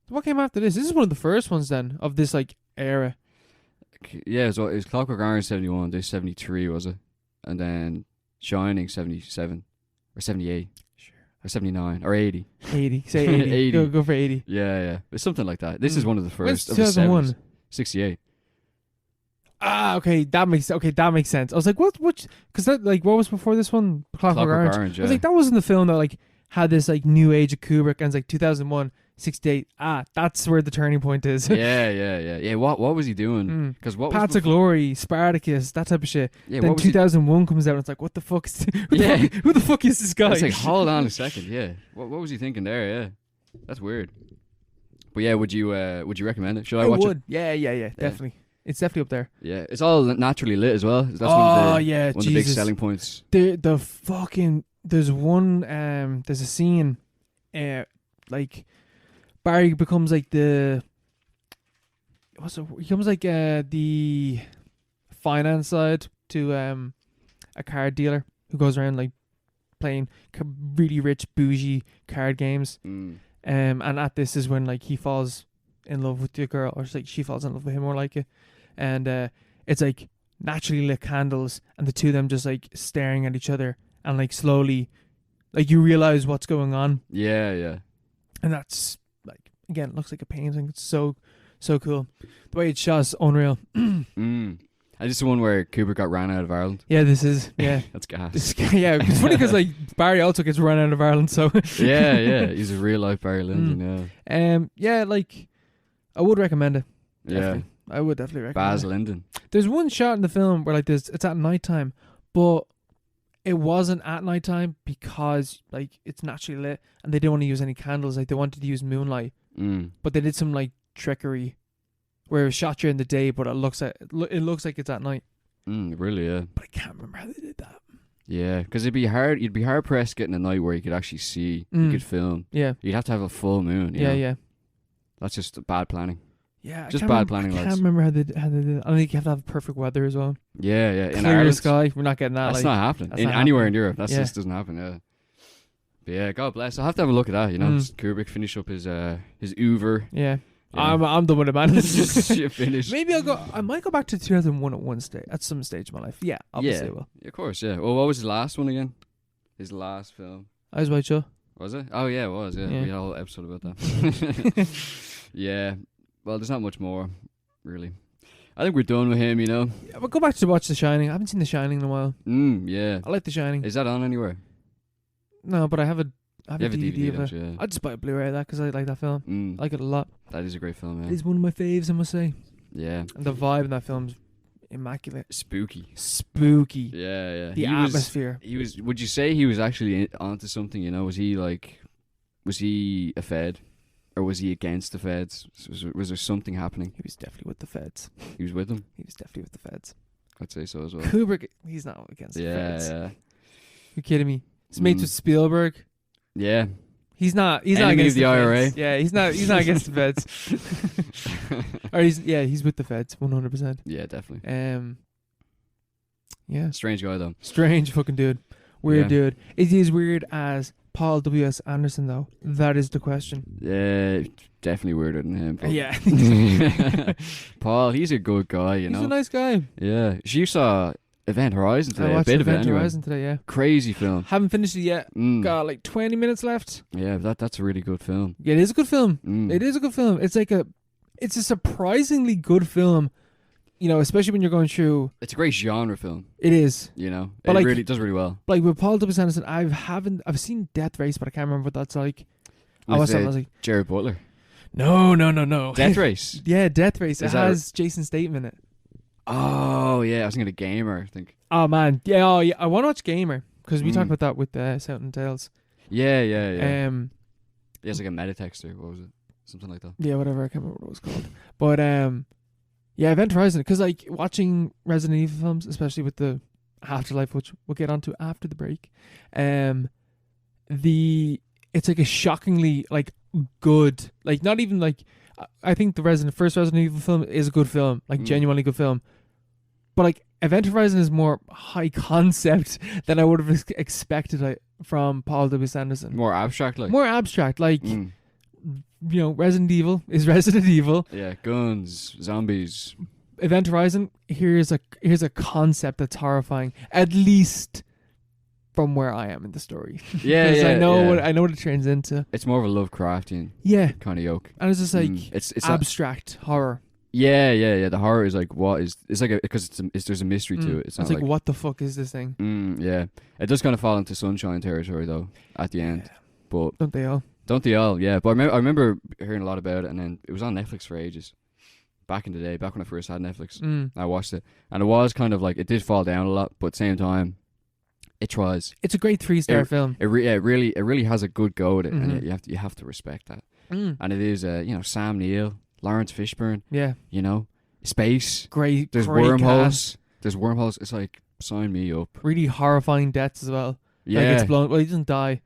What came after this? This is one of the first ones then, of this like era. Yeah, so it was Clockwork Orange 71, this 73, was it? And then Shining 77. Or 78. Sure. or 79 or 80. 80. Say 80. 80. Go for 80. Yeah. It's something like that. This is one of the When's first of the 2001? 70s. 68. Ah, okay, that makes sense. I was like, what? Because that, like, what was before this one? Clockwork Orange. I was like, that wasn't the film that like had this like new age of Kubrick, and it's like 2001, 68. Ah, that's where the turning point is. Yeah. What was he doing? Because what Paths was of Glory, Spartacus, that type of shit. Yeah, then what was he- 2001 comes out, and it's like, what the fuck? Who the fuck is this guy? It's like, hold on a second. Yeah. What was he thinking there? Yeah. That's weird. But yeah, would you recommend it? Should I watch it? Yeah, definitely. It's definitely up there. Yeah, it's all naturally lit as well. That's one of the big selling points. The fucking there's one there's a scene like Barry becomes like he becomes like the finance side to a card dealer who goes around like playing really rich bougie card games. And at this is when like he falls in love with the girl, or like she falls in love with him more like it. And it's like naturally lit candles, and the two of them just like staring at each other, and like slowly, like you realize what's going on. Yeah. And that's like, again, it looks like a painting. It's so cool. The way it's shot is unreal. And this is the one where Kubrick got ran out of Ireland. Yeah, this is. Yeah, that's gas. It's funny because like Barry also gets run out of Ireland. So yeah, he's a real life Barry Lyndon. Yeah, like I would recommend it. Definitely. Yeah. I would definitely recommend Baz it. Lyndon. There's one shot in the film where like it's at nighttime, but it wasn't at nighttime because like it's naturally lit and they didn't want to use any candles. Like they wanted to use moonlight, but they did some like trickery where it was shot during the day, but it looks like it's at night. Really? Yeah. But I can't remember how they did that. Yeah, because you'd be hard pressed getting a night where you could actually see, you could film. Yeah. You'd have to have a full moon. You know? Yeah. That's just bad planning. Yeah, just bad planning. I can't remember how they did it. I think you have to have perfect weather as well. Yeah. In Clear Ireland, sky. We're not getting that. That's not happening. Anywhere in Europe, that just doesn't happen. Yeah. But yeah, God bless. I'll have to have a look at that. You know, Kubrick finish up his Uber. Yeah. I'm done with it, man. Just finish. Maybe I might go back to 2001 at one stage, at some stage of my life. Yeah, obviously I will. Yeah, of course. Yeah. Well, what was his last one again? His last film. Eyes Wide Shut. Was it? Oh yeah, it was. Yeah. We had a whole episode about that. Yeah. Well, there's not much more, really. I think we're done with him, you know. Yeah, we'll go back to watch The Shining. I haven't seen The Shining in a while. Yeah. I like The Shining. Is that on anywhere? No, but I have a DVD of it. Yeah. I'd just buy a Blu-ray of that because I like that film. I like it a lot. That is a great film, yeah. It is one of my faves, I must say. Yeah. And the vibe in that film's immaculate. Spooky. Yeah. The atmosphere. Would you say he was actually onto something, you know? Was he a Fed? Or was he against the Feds? Was there something happening? He was definitely with the Feds. He was with them? He was definitely with the Feds. I'd say so as well. Kubrick, he's not against the Feds. Yeah. You're kidding me? He's mates with Spielberg. Yeah. He's not Enemy against of the IRA. Feds. Yeah, he's not against the Feds. Or he's with the Feds 100%. Yeah, definitely. Yeah. Strange guy though. Strange fucking dude. Weird dude. Is he as weird as Paul W.S. Anderson though? That is the question. Yeah, definitely weirder than him. Yeah. Paul, he's a good guy, you know. He's a nice guy. Yeah. You saw Event Horizon today. I watched a bit Event of it anyway. Horizon today, yeah. Crazy film. Haven't finished it yet. Got like 20 minutes left. Yeah, that's a really good film. Yeah, it is a good film. Mm. It is a good film. It's a surprisingly good film. You know, especially when you're going through. It's a great genre film. It is. You know, but it really does really well. Like with Paul W.S. Anderson, I've seen Death Race, but I can't remember what that's like. I was like Jared Butler. No. Death Race. Yeah, Death Race. It has Jason Statham in it. Oh yeah, I was thinking of Gamer. I think. Oh man, yeah. I want to watch Gamer because we talked about that with Sound and Tales. Yeah. Yeah, it's like a metatexter. What was it? Something like that. Yeah, whatever. I can't remember what it was called. But yeah, Event Horizon, because like watching Resident Evil films, especially with the Afterlife, which we'll get onto after the break, it's like a shockingly like good, like not even like I think the first Resident Evil film is a good film, like genuinely good film, but like Event Horizon is more high concept than I would have expected from Paul W.S. Anderson. More abstract, like. You know, Resident Evil is Resident Evil. Yeah, guns, zombies. Event Horizon, here's a concept that's horrifying. At least from where I am in the story. Yeah, Because yeah, I know yeah. I know what it turns into. It's more of a Lovecraftian Yeah, kind of yoke. and it's just like It's abstract horror. yeah. The horror is like what is it's like because there's a mystery to it. It's not like what the fuck is this thing? yeah. It does kind of fall into Sunshine territory though at the end, but Don't they all? don't they all? Yeah, but I remember hearing a lot about it, and then it was on Netflix for ages. Back in the day, back when I first had Netflix, I watched it, and it was kind of like it did fall down a lot, but at the same time, it tries. It's a great 3-star film. It really has a good go at it, and you have to respect that. And it is Sam Neill, Lawrence Fishburne, Yeah, space. great. There's great wormholes. cast. There's wormholes. It's like sign me up. Really horrifying deaths as well. Yeah, Like gets blown. Well, he doesn't die,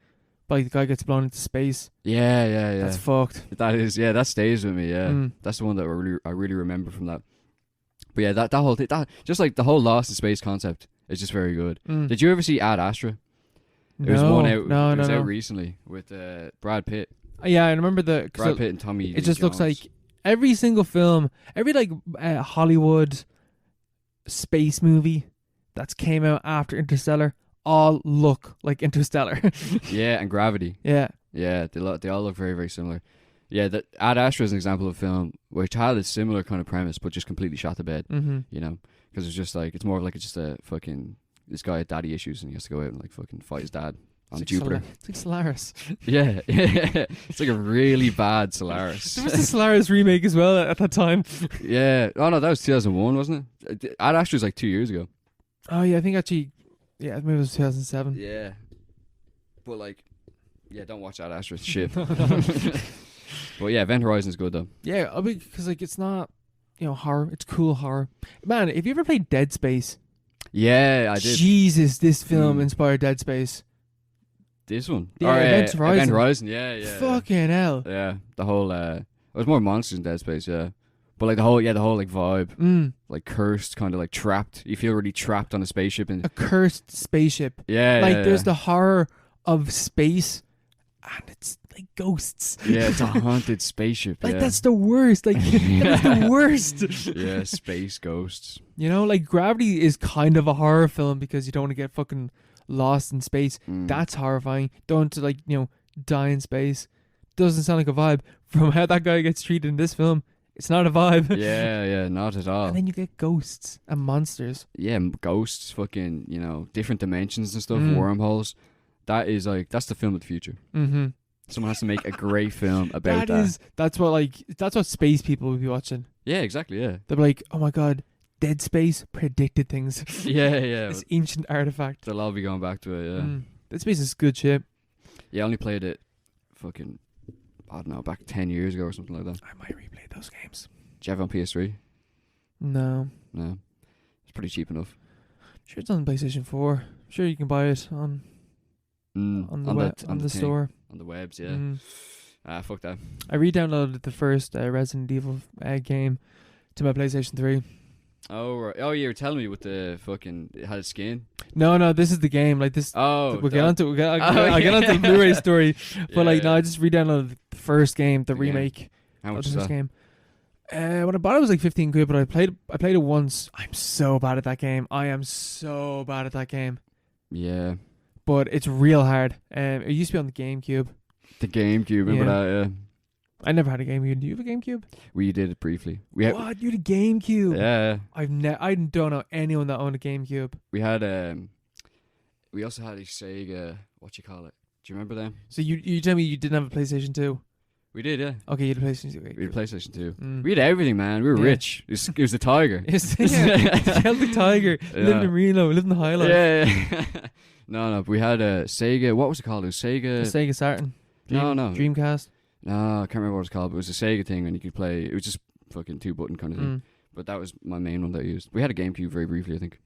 but like, the guy gets blown into space. yeah. That's fucked. That stays with me. Yeah, Mm. that's the one that I really remember from that. But yeah, that whole thing, that just like the whole Lost in Space concept is just very good. Did you ever see Ad Astra? It was one out. No, it was no. out recently with Brad Pitt. Yeah, I remember the. Brad Pitt and Tommy. It just looks Jones. like every single film, every like Hollywood space movie that's came out after Interstellar, all look like Interstellar. Yeah, and Gravity. Yeah. Yeah, they all look very, very similar. Yeah, that Ad Astra is an example of a film which had a similar kind of premise, but just completely shot to bed. Mm-hmm. You know, because it's just like it's more of like it's just a fucking this guy had daddy issues and he has to go out and like fucking fight his dad on Jupiter. It's like Solaris. Yeah, it's like a really bad Solaris. There was the Solaris remake as well at that time. Yeah. Oh no, that was 2001, wasn't it? Ad Astra was like 2 years ago. Oh yeah, I think actually, yeah, maybe it was 2007. Yeah. But like, yeah, don't watch Ad Astra. It's shit. But yeah, Event Horizon is good though. Yeah, I mean, because like it's not, horror. It's cool horror. Man, if you ever played Dead Space, Yeah, I did. Jesus, this film inspired Dead Space. This one? Yeah, Event Horizon. Event Horizon, yeah. Fucking hell. Yeah, the whole, it was more monsters in Dead Space, yeah. But like the whole like vibe, like cursed, kind of like trapped. You feel really trapped on a spaceship. And A cursed spaceship. yeah, Like yeah, there's yeah. the horror of space, and it's like ghosts. Yeah, it's a haunted spaceship. Like yeah. that's the worst. Like that's the worst. Yeah, space ghosts. Like Gravity is kind of a horror film because you don't want to get fucking lost in space. That's horrifying. Don't like die in space. Doesn't sound like a vibe. From how that guy gets treated in this film, it's not a vibe. Yeah, not at all. And then you get ghosts and monsters. Yeah, ghosts, fucking, different dimensions and stuff, wormholes. That's the film of the future. Mm-hmm. Someone has to make a great film about that. That's what space people would be watching. Yeah, exactly, yeah. They'll be like, oh my god, Dead Space predicted things. Yeah. This ancient artifact. They'll all be going back to it, yeah. Dead Space is good shit. Yeah, I only played it fucking, I don't know, back 10 years ago or something like that. I might replay those games. Did you have it on PS3? No. No. It's pretty cheap enough. Sure, it's on PlayStation 4. Sure, you can buy it on the store. On the webs, yeah. Fuck that. I re-downloaded the first Resident Evil game to my PlayStation 3. Oh, right. Oh, you were telling me with the fucking, it had a skin? No, this is the game. Like this. Oh. I'll get onto the Blu-ray story. But Yeah. I just re-downloaded the first game, the remake. How much of is this that? game. When I bought it was like 15 quid, but I played it once. I'm so bad at that game. I am so bad at that game. Yeah. But it's real hard. It used to be on the GameCube. The GameCube, remember that? Yeah. I never had a GameCube. Do you have a GameCube? We did it briefly. What? You had a GameCube? Yeah. I don't know anyone that owned a GameCube. We had we also had a Sega, what you call it? Do you remember them? So you tell me you didn't have a PlayStation 2? We did, yeah. Okay, you had a PlayStation 2. We had a PlayStation 2. Mm. We had everything, man. We were rich. It was the Tiger. Celtic Tiger. Lived in Reno, lived in the high life. Yeah. No, but we had a Sega, what was it called? It was Sega. Sega Saturn. No. Dreamcast. No, I can't remember what it was called, but it was a Sega thing and you could play, it was just fucking 2-button kind of thing. But that was my main one that I used. We had a GameCube very briefly, I think.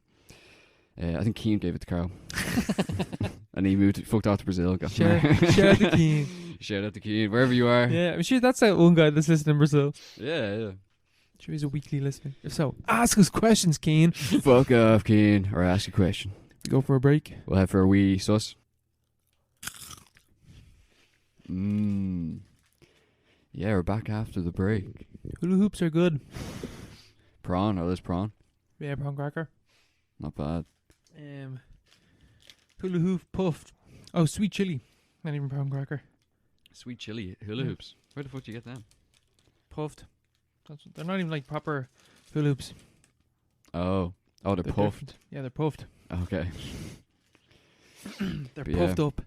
I think Keane gave it to Carl. And he fucked off to Brazil. Shout out to Keane. Shout out to Keane, wherever you are. Yeah, I'm sure that's that one guy that's listening in Brazil. Yeah. Sure he's a weekly listener. If so, ask us questions, Keane. Fuck off, Keane, or ask a question. We go for a break. We'll have for a wee sus. Yeah, we're back after the break. Hula hoops are good. Prawn, there's prawn. Yeah, prawn cracker. Not bad. Hula hoop puffed. Oh, sweet chili. Not even brown cracker. Sweet chili hula hoops. Where the fuck do you get them? Puffed. They're not even like proper hula hoops. Oh, they're puffed. Different. Yeah, they're puffed. Okay. They're But puffed up.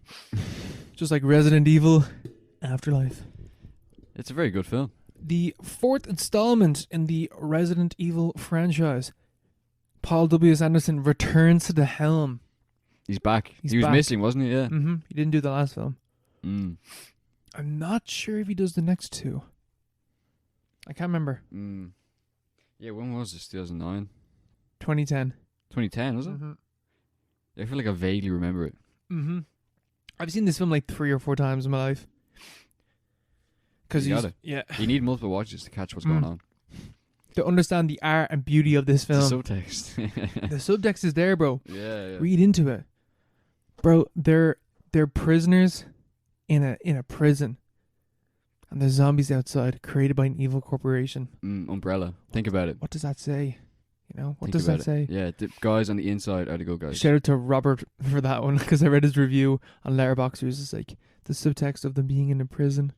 Just like Resident Evil Afterlife. It's a very good film. The 4th installment in the Resident Evil franchise. Paul W.S. Anderson returns to the helm. He's back. He's He was back. missing, wasn't he? Yeah. Mm-hmm. He didn't do the last film. Mm. I'm not sure if he does the next two. I can't remember. Mm. Yeah, when was this? 2009? 2010. 2010, was it? Mm-hmm. I feel like I vaguely remember it. Mm-hmm. I've seen this film like 3 or 4 times in my life. Because You gotta. yeah, You need multiple watches to catch what's going on. to understand the art and beauty of this film. The subtext. The subtext is there, bro. Yeah. Read into it, bro. They're prisoners in a prison, and there's zombies outside created by an evil corporation. Umbrella. Think about it. What does that say? You know, what Think does about that say? Yeah, the guys on the inside are the good guys. Shout out to Robert for that one, because I read his review on Letterboxd. It was just like the subtext of them being in a prison,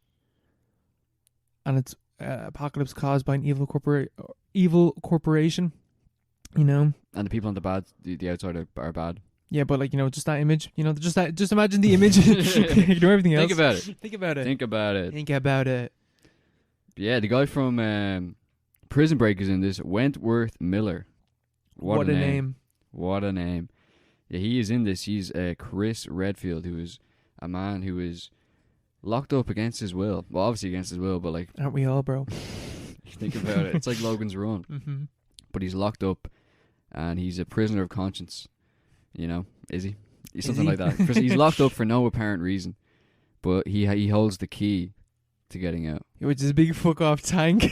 and it's apocalypse caused by an evil corporation. You know. And the people on the outside are bad. Yeah, but like, you know, just that image. You know, just imagine the image. Ignore everything else. Think about it. Think about it. Think about it. Think about it. Yeah, the guy from Prison Break is in this. Wentworth Miller. What a name. What a name. Yeah, he is in this. He's Chris Redfield, who is a man who is locked up against his will. Well, obviously against his will, but like... Aren't we all, bro? Think about it. It's like Logan's Run. Mm-hmm. But he's locked up, and he's a prisoner of conscience. You know, is he? He's something like that. He's locked up for no apparent reason, but he holds the key to getting out. Which is a big fuck off tank.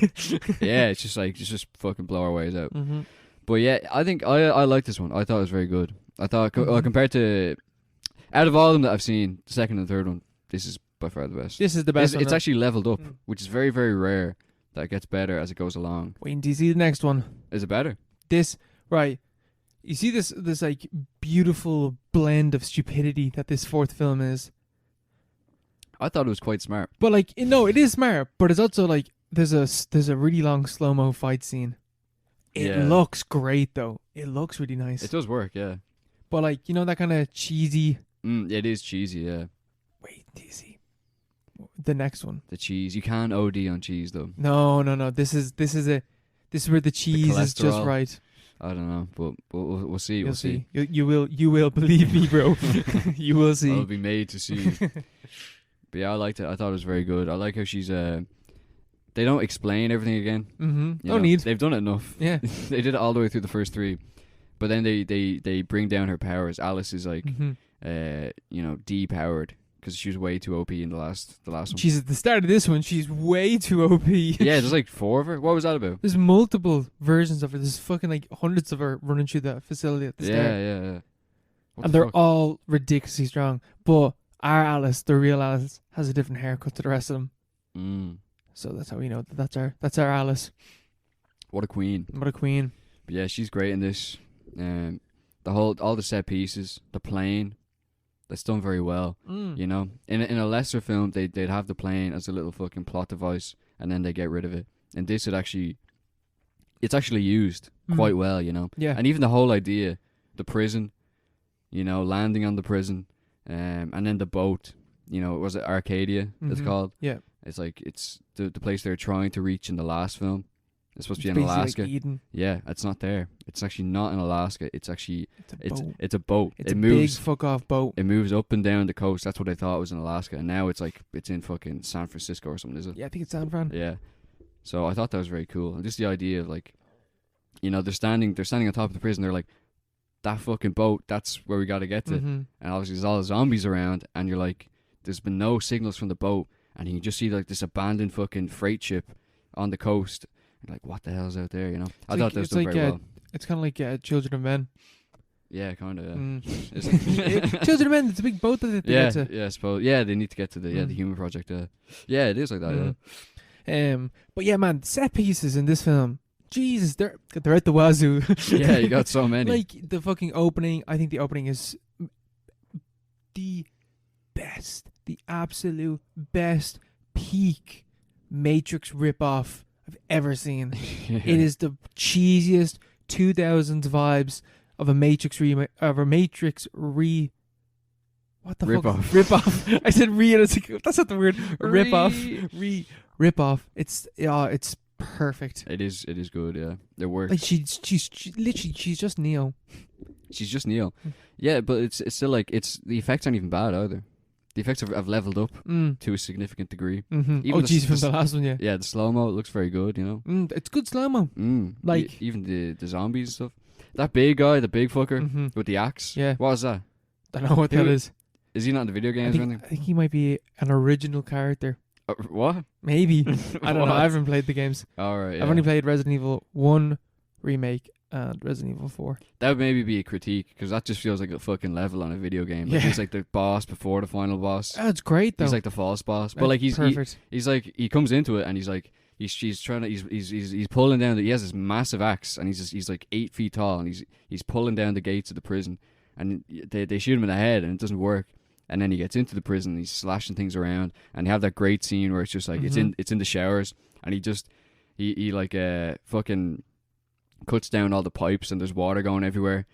Yeah, it's just like just fucking blow our ways out. Mm-hmm. But yeah, I think I like this one. I thought it was very good. I thought compared to out of all of them that I've seen, the second and third one, this is by far the best. This is the best. It's actually leveled up, Mm. which is very, very rare. That it gets better as it goes along. Wait until you see the next one. Is it better? This, right. You see this like beautiful blend of stupidity that this 4th film is. I thought it was quite smart. But like, no, it is smart, but it's also like there's a really long slow-mo fight scene. It Yeah. looks great though. It looks really nice. It does work, yeah. But like, you know, that kind of cheesy. It is cheesy, yeah. Wait, do you see the next one? The cheese. You can OD on cheese though. No. This is where the cheese is just cholesterol. right. I don't know, but we'll see. You'll We'll see. You will believe me, bro. You will see. I'll be made to see. But yeah, I liked it. I thought it was very good. I like how she's they don't explain everything again. Mm-hmm. You No know, need. They've done it enough. Yeah. They did it all the way through the first 3, but then they bring down her powers. Alice is like Mm-hmm. depowered because she was way too OP in the last one. She's at the start of this one. She's way too OP. Yeah, there's like 4 of her. What was that about? There's multiple versions of her. There's fucking like hundreds of her running through the facility at the start. Yeah. What And the they're fuck? all ridiculously strong. But our Alice, the real Alice, has a different haircut to the rest of them. So that's how we know that that's our Alice. What a queen. What a queen. But yeah, she's great in this. All the set pieces, the plane, that's done very well. You know, in a lesser film, they'd have the plane as a little fucking plot device, and then they get rid of it. And this it's actually used quite well. You know, Yeah. and even the whole idea, the prison, you know, landing on the prison, and then the boat. You know, was it Arcadia? It's Mhm. called. Yeah. It's like it's the place they're trying to reach in the last film. It's supposed to be in basically Alaska. like Eden. Yeah, it's not there. It's actually not in Alaska. It's actually It's a boat. it's a boat. It's It a moves. big fuck off boat. It moves up and down the coast. That's what I thought was in Alaska, and now it's like it's in fucking San Francisco or something. Is it? Yeah, I think it's San Fran. Yeah. So I thought that was very cool. And just the idea of like, you know, they're standing on top of the prison. They're like, that fucking boat. That's where we got to get to. Mm-hmm. And obviously there's all the zombies around, and you're like, there's been no signals from the boat, and you just see like this abandoned fucking freight ship on the coast. And like, what the hell's out there? You know, I thought that was done very well. It's kind of like Children of Men. Yeah, kind of. Yeah. Is Mm. Children of Men. It's a big boat that they Yeah, get to. yeah, I suppose. Yeah, they need to get to the the human project. Yeah, it is like that. Yeah. But yeah, man, set pieces in this film. Jesus, they're at the wazoo. Yeah, you got so many. Like the fucking opening. I think the opening is the best, the absolute best peak Matrix ripoff I've ever seen. It is the cheesiest 2000s vibes of a Matrix remake, of a Matrix what the fuck? Rip-off. I said and it's like, that's not the word. Rip-off. Rip-off. It's perfect. It is good, yeah. It works. Like she's literally, she's just Neo. She's just Neo. Yeah, but it's still like, the effects aren't even bad either. The effects have leveled up to a significant degree. Mm-hmm. Even from the last one, yeah. Yeah, the slow-mo looks very good, you know. It's good slow-mo. Like even the zombies and stuff. That big guy, the big fucker with the axe. Yeah. What was that? I don't know what that is. Is he not in the video games or anything? I think he might be an original character. What? Maybe. I don't know. I haven't played the games. Alright, yeah. I've only played Resident Evil 1 remake and Resident Evil 4. That would maybe be a critique, because that just feels like a fucking level on a video game. Like he's like the boss before the final boss. That's great though. He's like the false boss. But like he's like, he comes into it and he's like, he's pulling down he has this massive axe, and he's like 8 feet tall, and he's pulling down the gates of the prison, and they shoot him in the head and it doesn't work. And then he gets into the prison and he's slashing things around, and they have that great scene where it's just like it's in the showers, and he like fucking cuts down all the pipes and there's water going everywhere,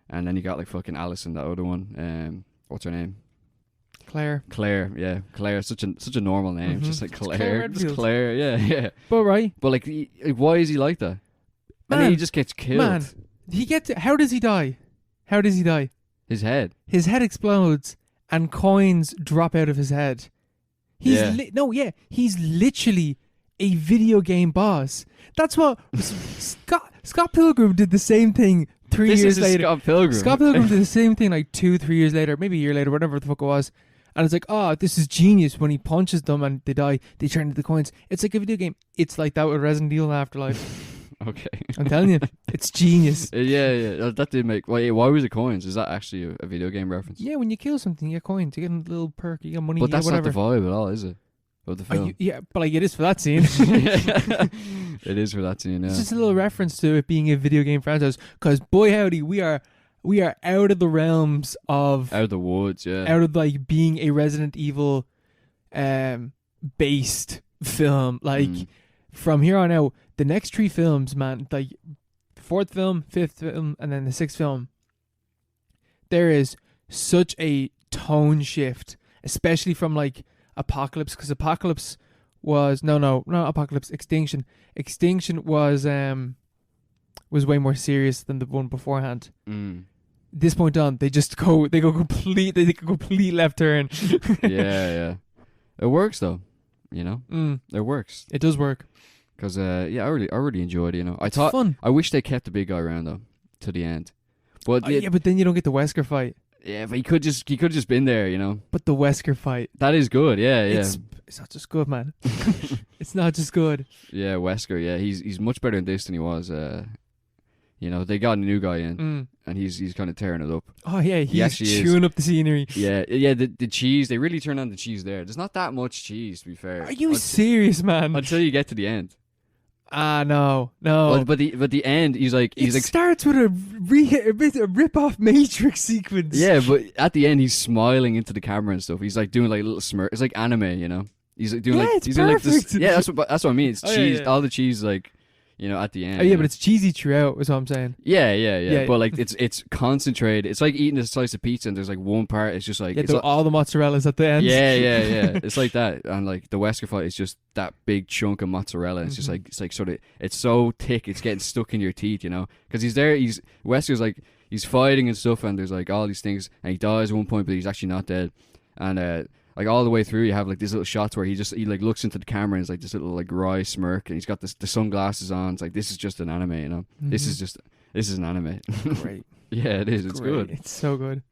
and then you got like fucking Allison, that other one, what's her name? Claire, yeah, Claire. Such a normal name, just like Claire. Just Claire, yeah. But like, why is he like that? And then he just gets killed. Man, how does he die? His head explodes and coins drop out of his head. He's literally a video game boss. That's what Scott Pilgrim did the same thing 3 years later. Scott Pilgrim. Scott Pilgrim did the same thing like 2-3 years later, maybe a year later, whatever the fuck it was. And it's like, oh, this is genius. When he punches them and they die, they turn into the coins. It's like a video game. It's like that with Resident Evil Afterlife. Okay. I'm telling you, it's genius. Yeah. That did make... Why was it coins? Is that actually a video game reference? Yeah, when you kill something, you get coins. You get a little perk. You get money. But that's whatever. not the vibe at all, is it? Of the film. But like it is for that scene. It is for that scene, yeah. It's just a little reference to it being a video game franchise. Because boy howdy, we are out of the realms of... Out of the woods, yeah. Out of like being a Resident Evil based film. Like from here on out, the next 3 films, man, like 4th film, 5th film, and then the 6th film, there is such a tone shift, especially from like Apocalypse, because Apocalypse was not Apocalypse, Extinction. Extinction was way more serious than the one beforehand. This point on, they go complete left turn. yeah. It works though, you know. It works. It does work. Because I really enjoyed it, you know. It's fun. I wish they kept the big guy around though to the end. But but then you don't get the Wesker fight. Yeah, but he could just been there, you know. But the Wesker fight, that is good. Yeah. It's not just good, man. It's not just good. Yeah, Wesker. Yeah, he's much better in this than he was. You know, they got a new guy in, and he's kind of tearing it up. Oh yeah, he's chewing up the scenery. Yeah. The cheese, they really turned on the cheese there. There's not that much cheese, to be fair. Are you serious, man? Until you get to the end. No. But the end, it starts with a rip-off Matrix sequence. Yeah, but at the end, he's smiling into the camera and stuff. He's like doing like little smirk. It's like anime, you know. He's like doing it's he's perfect. doing like this. Yeah, that's what I mean. It's cheese. Yeah. All the cheese, like, you know, at the end. Oh yeah, but it's cheesy throughout. Is what I'm saying. Yeah. But like it's concentrated. It's like eating a slice of pizza, and there's like one part. It's just like all the mozzarella's at the end. Yeah. It's like that, and like the Wesker fight is just that big chunk of mozzarella. It's just like sort of, it's so thick, it's getting stuck in your teeth, you know. Because Wesker's like, he's fighting and stuff, and there's like all these things, and he dies at one point, but he's actually not dead, and like all the way through, you have like these little shots where he like looks into the camera and it's like this little like wry smirk, and he's got the sunglasses on. It's like, this is just an anime, you know. This is an anime. Great. Yeah, it is. It's great. good. It's so good.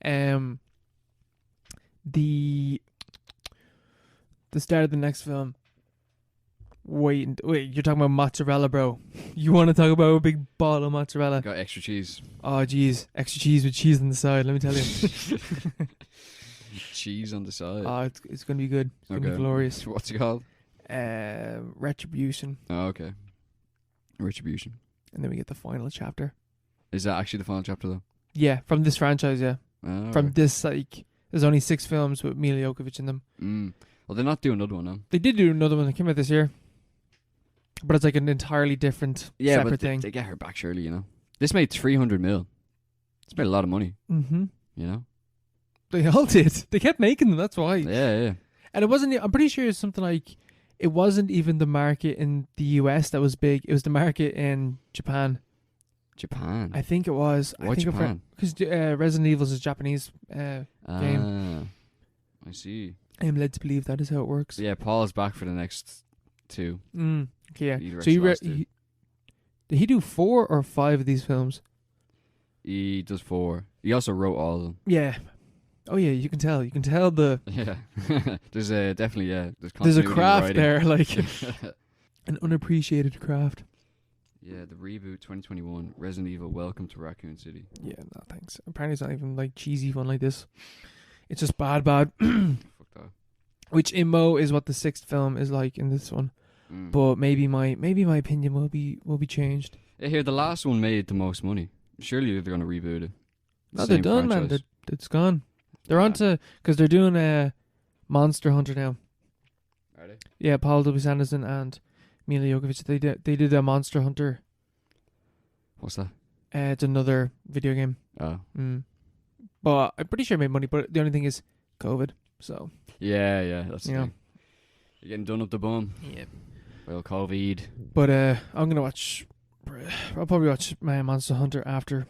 The start of the next film. Wait, you're talking about mozzarella, bro. You want to talk about a big ball of mozzarella? Got extra cheese. Oh, jeez. Extra cheese with cheese on the side, let me tell you. Cheese on the side. Oh, it's going to be good. It's going to be glorious. What's it called? Retribution. Oh, okay. Retribution. And then we get the final chapter. Is that actually the final chapter, though? Yeah, from this franchise, yeah. Oh, from this There's only 6 films with Mila Jovovich in them. Well, they're not doing another one now. They did do another one that came out this year, but it's like an entirely different, separate but thing. They get her back surely, you know. This made 300 mil. It's made a lot of money. Mm-hmm. You know. They all did. They kept making them. That's why. Yeah. And it wasn't. I'm pretty sure it's something like. It wasn't even the market in the US that was big. It was the market in Japan. Japan. I think it was. Why Japan? Because Resident Evil is a Japanese game. I see. I am led to believe that is how it works. Yeah, Paul's back for the next 2. Okay, yeah. He So directs the last 2. did he do 4 or 5 of these films? He does 4. He also wrote all of them. Yeah. Oh yeah, you can tell. You can tell the. Yeah. There's definitely There's a continuity in the craft writing. there, like an unappreciated craft. Yeah, the reboot 2021 Resident Evil Welcome to Raccoon City. Yeah, no thanks. Apparently it's not even like cheesy fun like this. It's just bad. Fuck that. Which Immo is what the 6th film is like in this one. But maybe my opinion will be changed. Yeah, here the last one made the most money. Surely they're gonna reboot it. No, they're done, man. It's gone. They're on to because they're doing a Monster Hunter now. Are they? Yeah, Paul W. Sanderson and Mila Jovovich. They did a Monster Hunter. What's that? It's another video game. Oh. But I'm pretty sure it made money. But the only thing is COVID. So. Yeah. That's the Yeah. thing. You're getting done up the bum. Yeah. Well, COVID. But I'm gonna watch. I'll probably watch my Monster Hunter after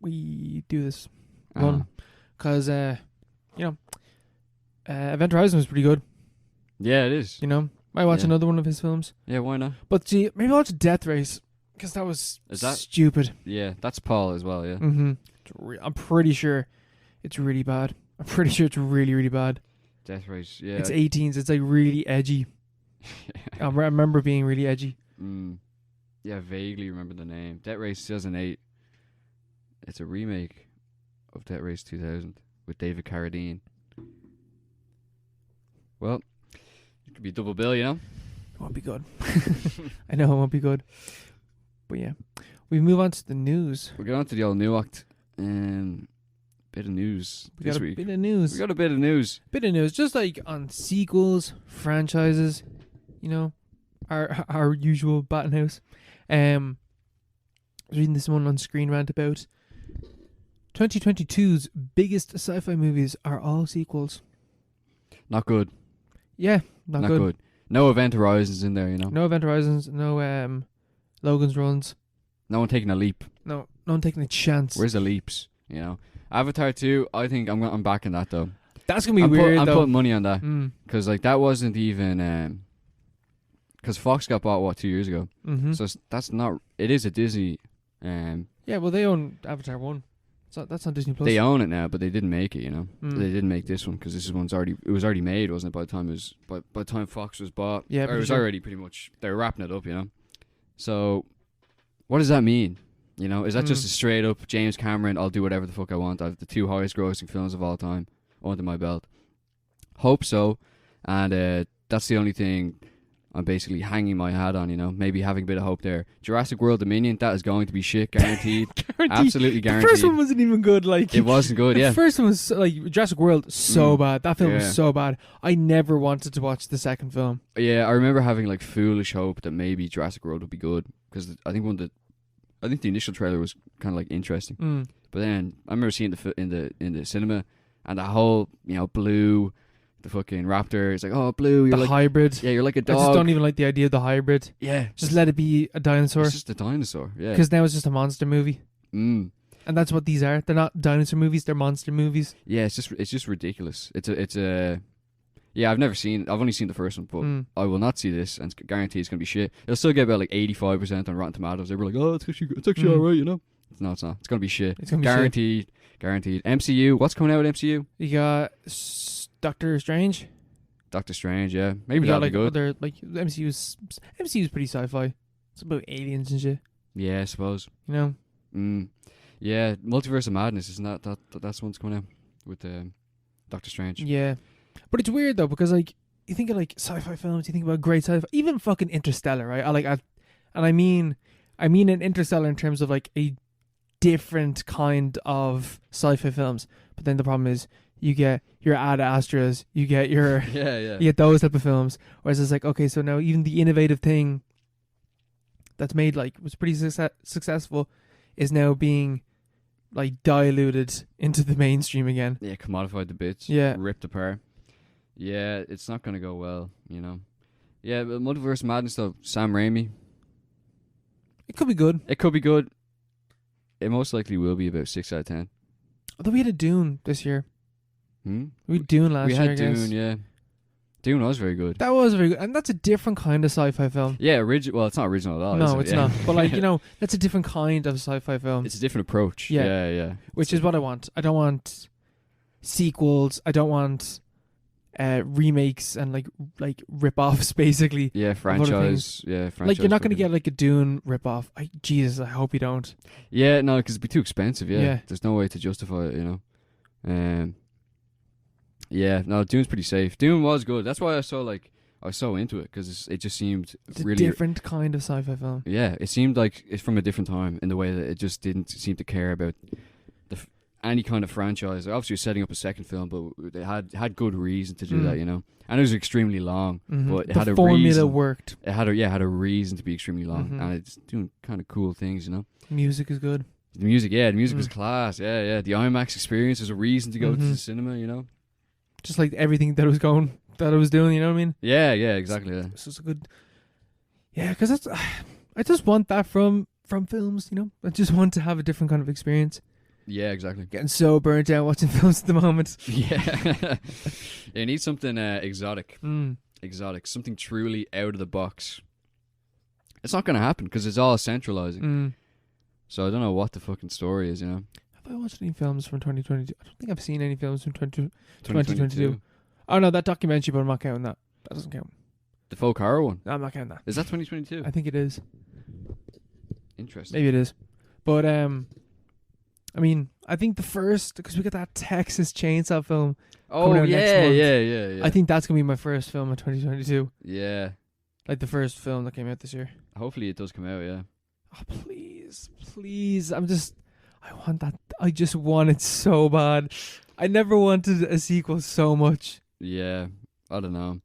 we do this run, because Event Horizon was pretty good. Yeah, it is. You know, might watch another one of his films. Yeah, why not? But see, maybe I'll watch Death Race because that was stupid. Yeah, that's Paul as well. Yeah. I'm pretty sure it's really bad. I'm pretty sure it's really, really bad. Death Race. Yeah. It's 18s. It's like really edgy. I remember being really edgy. Yeah, vaguely remember the name. Death Race 2008. It's a remake of Death Race 2000 with David Carradine. Well, it could be double bill, you know? It won't be good. I know it won't be good. But yeah. We move on to the news. We'll get on to the old new act. Bit of news this week. Bit of news. We got a bit of news. Bit of news. Just like on sequels, franchises, you know, our usual Batten House. I was reading this one on Screen Rant about 2022's biggest sci-fi movies are all sequels. Not good. Yeah, not good. No Event Horizons in there, you know. No Event Horizons. No Logan's Runs. No one taking a leap. No one taking a chance. Where's the leaps? You know. Avatar 2. I think I'm backing that though. That's gonna be weird. I'm though. putting money on that because like that wasn't even because Fox got bought 2 years ago. So that's not. It is a Disney. Yeah, well they own Avatar 1. So that's on Disney Plus. They own it now, but they didn't make it. You know, they Mm. didn't make this one because this one's already. It was already made, wasn't it? By the time Fox was bought, Yeah, or it was sure. already pretty much. They were wrapping it up. You know. So, what does that mean? You know, is that just a straight up James Cameron? I'll do whatever the fuck I want. I have the 2 highest grossing films of all time under my belt. Hope so, and that's the only thing I'm basically hanging my hat on. You know, maybe having a bit of hope there. Jurassic World Dominion, that is going to be shit, guaranteed. Absolutely guaranteed. The first one wasn't even good. Like it wasn't good. The Yeah, first one was like Jurassic World, so bad. That film Yeah. was so bad. I never wanted to watch the second film. yeah. I remember having like foolish hope that maybe Jurassic World would be good because I think the initial trailer was kind of like interesting. But then I remember seeing in the cinema and the whole Blue, the fucking raptor. It's like, oh, Blue, you're The like hybrid. you're like a I dog. just don't even like the idea of the hybrid. Yeah, Just let it be a dinosaur. It's just a dinosaur. Yeah. Because now it's just a monster movie. And that's what these are. They're not dinosaur movies. They're monster movies. Yeah, it's just ridiculous. It's a yeah. I've only seen the first one, but I will not see this, and guarantee it's gonna be shit. It'll still get about like 85% on Rotten Tomatoes. They were like, oh, it's actually alright, you know. No, it's not. It's gonna be shit. It's gonna be guaranteed. Guaranteed. MCU. What's coming out with MCU? You got Doctor Strange. Doctor Strange. Yeah, maybe You got that'll like be good. other like MCU's pretty sci-fi. It's about aliens and shit. Yeah, I suppose. You know. Yeah, Multiverse of Madness, isn't that's one's coming out with Doctor Strange. Yeah, but it's weird though because like you think of like sci-fi films, you think about great sci-fi, even fucking Interstellar, right? I mean an Interstellar in terms of like a different kind of sci-fi films. But then the problem is you get your Ad Astras, you get your Yeah. you get those type of films. Whereas it's like, okay, so now even the innovative thing that's made like was pretty successful is now being like diluted into the mainstream again. Yeah, commodified the bits. Yeah. Ripped apart. Yeah, it's not gonna go well, you know. Yeah, but Multiverse of Madness though, Sam Raimi. It could be good. It could be good. It most likely will be about 6 out of 10. Although we had a Dune this year. Hmm? We had Dune last We year, I had guess. Dune, yeah. Dune was very good. That was very good. And that's a different kind of sci-fi film. Yeah, well, it's not original at all. is No, it? it's Yeah. not. But like, you know, that's a different kind of sci-fi film. It's a different approach. Yeah. Yeah. Which is what I want. I don't want sequels. I don't want remakes and like rip-offs, basically. Yeah, franchise. Yeah, franchise. Like, you're not going to fucking- get like a Dune rip-off. Jesus, I hope you don't. Yeah, no, because it'd be too expensive. Yeah. Yeah. There's no way to justify it, you know. Yeah, no, Dune's pretty safe. Dune was good. That's why I was so into it, because it just seemed It's a really different kind of sci-fi film. Yeah, it seemed like it's from a different time in the way that it just didn't seem to care about any kind of franchise. Obviously, you're setting up a second film, but they had good reason to do that, you know. And it was extremely long, but it The had a formula reason. worked. It had a reason to be extremely long, Mhm. and it's doing kind of cool things, you know. Music is good. The music was class. Yeah. The IMAX experience was a reason to go to the cinema, you know. Just like everything that I was doing, you know what I mean? Yeah, exactly. Yeah. This is a good. Yeah, because that's. I just want that from films, you know. I just want to have a different kind of experience. Yeah, exactly. Getting so burnt out watching films at the moment. Yeah. You need something exotic. Mm. Exotic. Something truly out of the box. It's not going to happen because it's all centralizing. Mm. So I don't know what the fucking story is, you know. Have I watched any films from 2022? I don't think I've seen any films from 2022. 2022. Oh no, that documentary, but I'm not counting that. That doesn't count. The folk horror one. No, I'm not counting that. Is that 2022? I think it is. Interesting. Maybe it is. But I mean, I think the first, because we got that Texas Chainsaw film. Oh, out next month. yeah. I think that's gonna be my first film of 2022. Yeah. Like the first film that came out this year. Hopefully it does come out, yeah. Oh, please. I want that. I just want it so bad. I never wanted a sequel so much. Yeah. I don't know.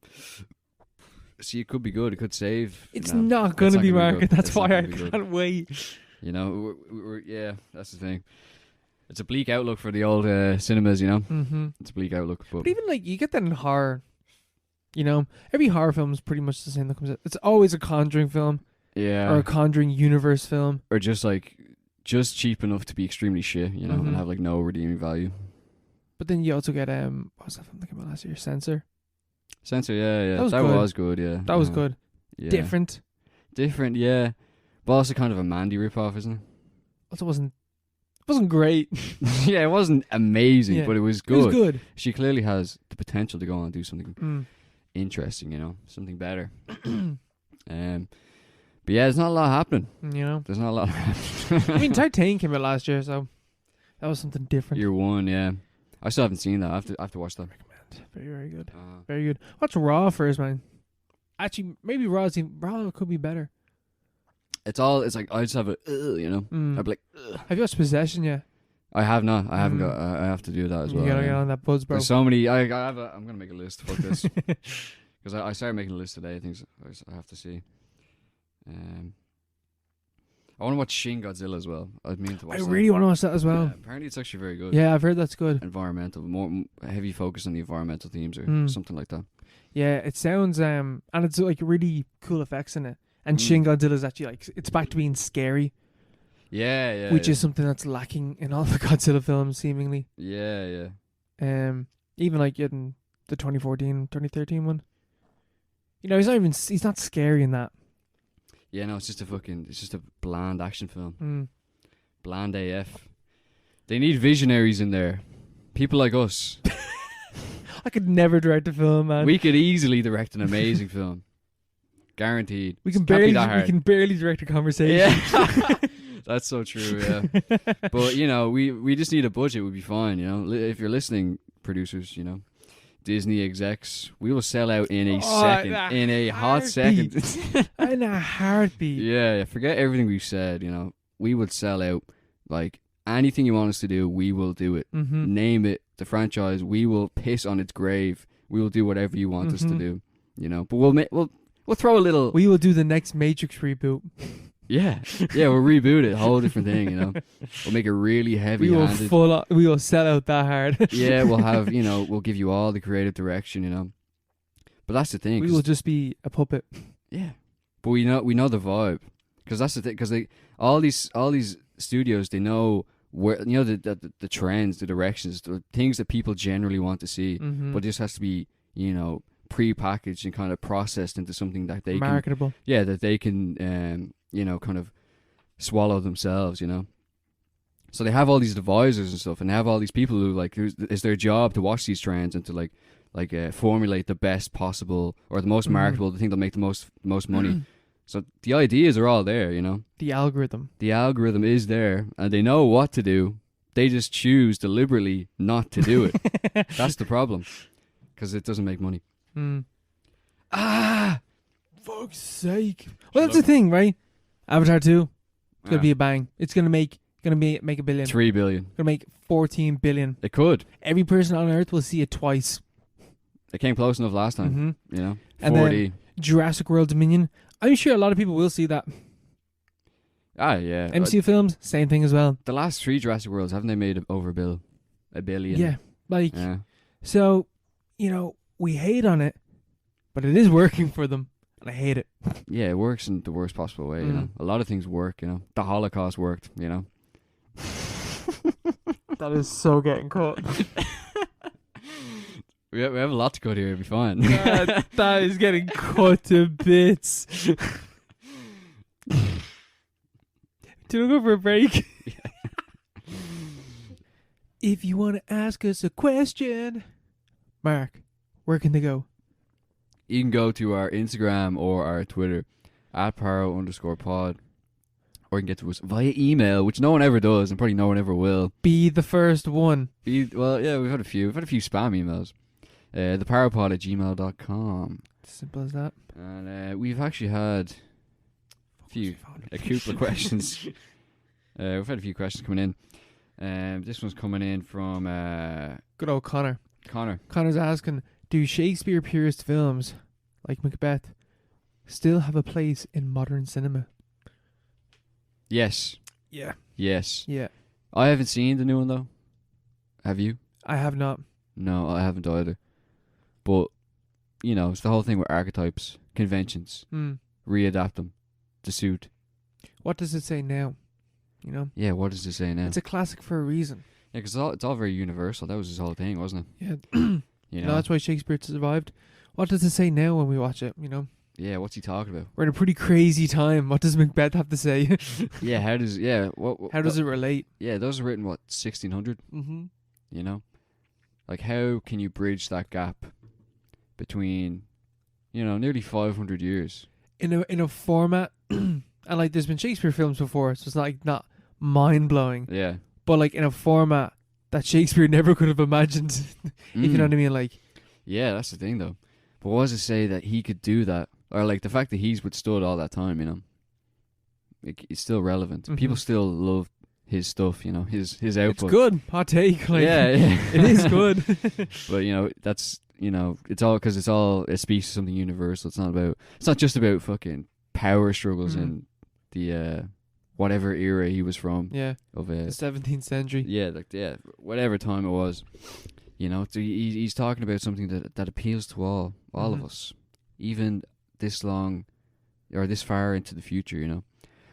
See, it could be good. It could save. It's No, not going to be gonna market. good. That's It's not why I gonna be good. can't wait. You know, yeah, that's the thing. It's a bleak outlook for the old cinemas, you know. Mm-hmm. It's a bleak outlook, but But even like you get that in horror. You know, every horror film is pretty much the same that comes out. It's always a Conjuring film yeah, or a Conjuring universe film. or just cheap enough to be extremely shit, you know, Mhm. and have like no redeeming value. But then you also get what was that film that came out last year? Censor. Censor, yeah, That was that good. was good, yeah. That was good. Yeah. Different. Different, yeah. But also kind of a Mandy ripoff, isn't Also wasn't great. it? Yeah, it wasn't amazing, Yeah. but it was It was good. good. She clearly has the potential to go on and do something Mm. interesting, you know, something better. But yeah, there's not a lot happening. You know. There's not a lot happening. I mean, Titan came out last year, so that was something different. Year one, yeah. I still haven't seen that. I have to watch that. Very, very good. Uh, Very good. Watch Raw first, man. Actually, maybe Raw could be better. it's like I just have a, you know. Mm. I'd be like, Have you watched Possession yet? I have not. I haven't Mm. got. I have to do that as well. You gotta yeah. get on that buzz, bro. There's so many. I'm gonna make a list. Fuck this. Because I started making a list today. Things I have to see. I want to watch Shin Godzilla as well. I mean to watch. I that. really want to watch that as well. Yeah, apparently, it's actually very good. Yeah, I've heard that's good. Environmental, more heavy focus on the environmental themes or Mm. something like that. Yeah, it sounds and it's like really cool effects in it. And Mm. Shin Godzilla's actually like it's back to being scary, Yeah. which is something that's lacking in all the Godzilla films, seemingly. Yeah. Even like in the 2014, 2013 one. You know, he's not scary in that. Yeah, no, it's just a bland action film. Mm. Bland AF. They need visionaries in there. People like us. I could never direct a film, man. We could easily direct an amazing film. Guaranteed. We can Can't be barely that hard. direct a conversation. Yeah. That's so true, yeah. But, you know, we just need a budget. We'd be fine, you know. If you're listening, producers, you know, Disney execs, we will sell out in a second. In a hot second. In a heartbeat. Yeah, forget everything we've said, you know. We would sell out, like, anything you want us to do, we will do it. Mm-hmm. Name it, the franchise, we will piss on its grave. We will do whatever you want us to do, you know. But we'll throw a little. We will do the next Matrix reboot. Yeah, we'll reboot it, a whole different thing, you know. We'll make it really heavy-handed. We will sell out that hard. Yeah, we'll have, you know, we'll give you all the creative direction, you know. But that's the thing. We will just be a puppet. Yeah, but we know the vibe, because that's the thing. Because all these studios, they know where, you know, the trends, the directions, the things that people generally want to see. Mm-hmm. But it just has to be, you know, pre-packaged and kind of processed into something that they marketable. that they can, you know, kind of swallow themselves, you know. So they have all these advisors and stuff, and they have all these people who, like, it's their job to watch these trends and to like formulate the best possible or the most marketable, the thing that'll make the most money. So the ideas are all there, you know. The algorithm is there, and they know what to do. They just choose deliberately not to do it. That's the problem, because it doesn't make money. Fuck's sake. Well, that's the thing, right? Avatar 2, it's gonna be a bang. It's gonna make $1 billion. 3 billion. Gonna make 14 billion. It could. Every person on Earth will see it twice. It came close enough last time. You know, 4D. And then Jurassic World Dominion. I'm sure a lot of people will see that. Yeah. MCU films, same thing as well. The last 3 Jurassic Worlds, haven't they made over $1 billion? Yeah, like so, you know, we hate on it, but it is working for them. And I hate it. Yeah, it works in the worst possible way, you know. A lot of things work, you know. The Holocaust worked, you know. That is so getting caught. We have a lot to cut here, it'll be fine. That is getting cut to bits. Do you want to go for a break? If you want to ask us a question, Mark, where can they go? You can go to our Instagram or our Twitter @paro_pod, or you can get to us via email, which no one ever does, and probably no one ever will. Be the first one. Well, yeah, we've had a few spam emails. theparopod@gmail.com. Simple as that. And we've actually had a couple of questions. We've had a few questions coming in. This one's coming in from Good old Connor. Connor's asking, do Shakespeare purist films like Macbeth still have a place in modern cinema? Yes. Yeah. Yes. Yeah. I haven't seen the new one though. Have you? I have not. No, I haven't either. But, you know, it's the whole thing with archetypes, conventions. Readapt them to suit. What does it say now? You know? Yeah, what does it say now? It's a classic for a reason. Yeah, because it's all very universal. That was his whole thing, wasn't it? Yeah. You know? No, that's why Shakespeare survived. What does it say now when we watch it, you know? Yeah, what's he talking about? We're in a pretty crazy time. What does Macbeth have to say? Yeah, how does it relate? Yeah, those are written, 1600? Mm-hmm. You know? Like, how can you bridge that gap between, you know, nearly 500 years? In a format, and like there's been Shakespeare films before, so it's not mind-blowing. Yeah. But like in a format that Shakespeare never could have imagined, if you know what I mean, like. Yeah, that's the thing though. But what does it say that he could do that? Or like the fact that he's withstood all that time, you know? It's still relevant. Mm-hmm. People still love his stuff, you know, his output. It's good. Hot take. Like, yeah. It is good. But, you know, that's, you know, it speaks to something universal. It's not just about fucking power struggles in the, whatever era he was from. Yeah. Of the 17th century. Yeah, whatever time it was. You know, so he's talking about something that appeals to all of us, even this long or this far into the future. You know,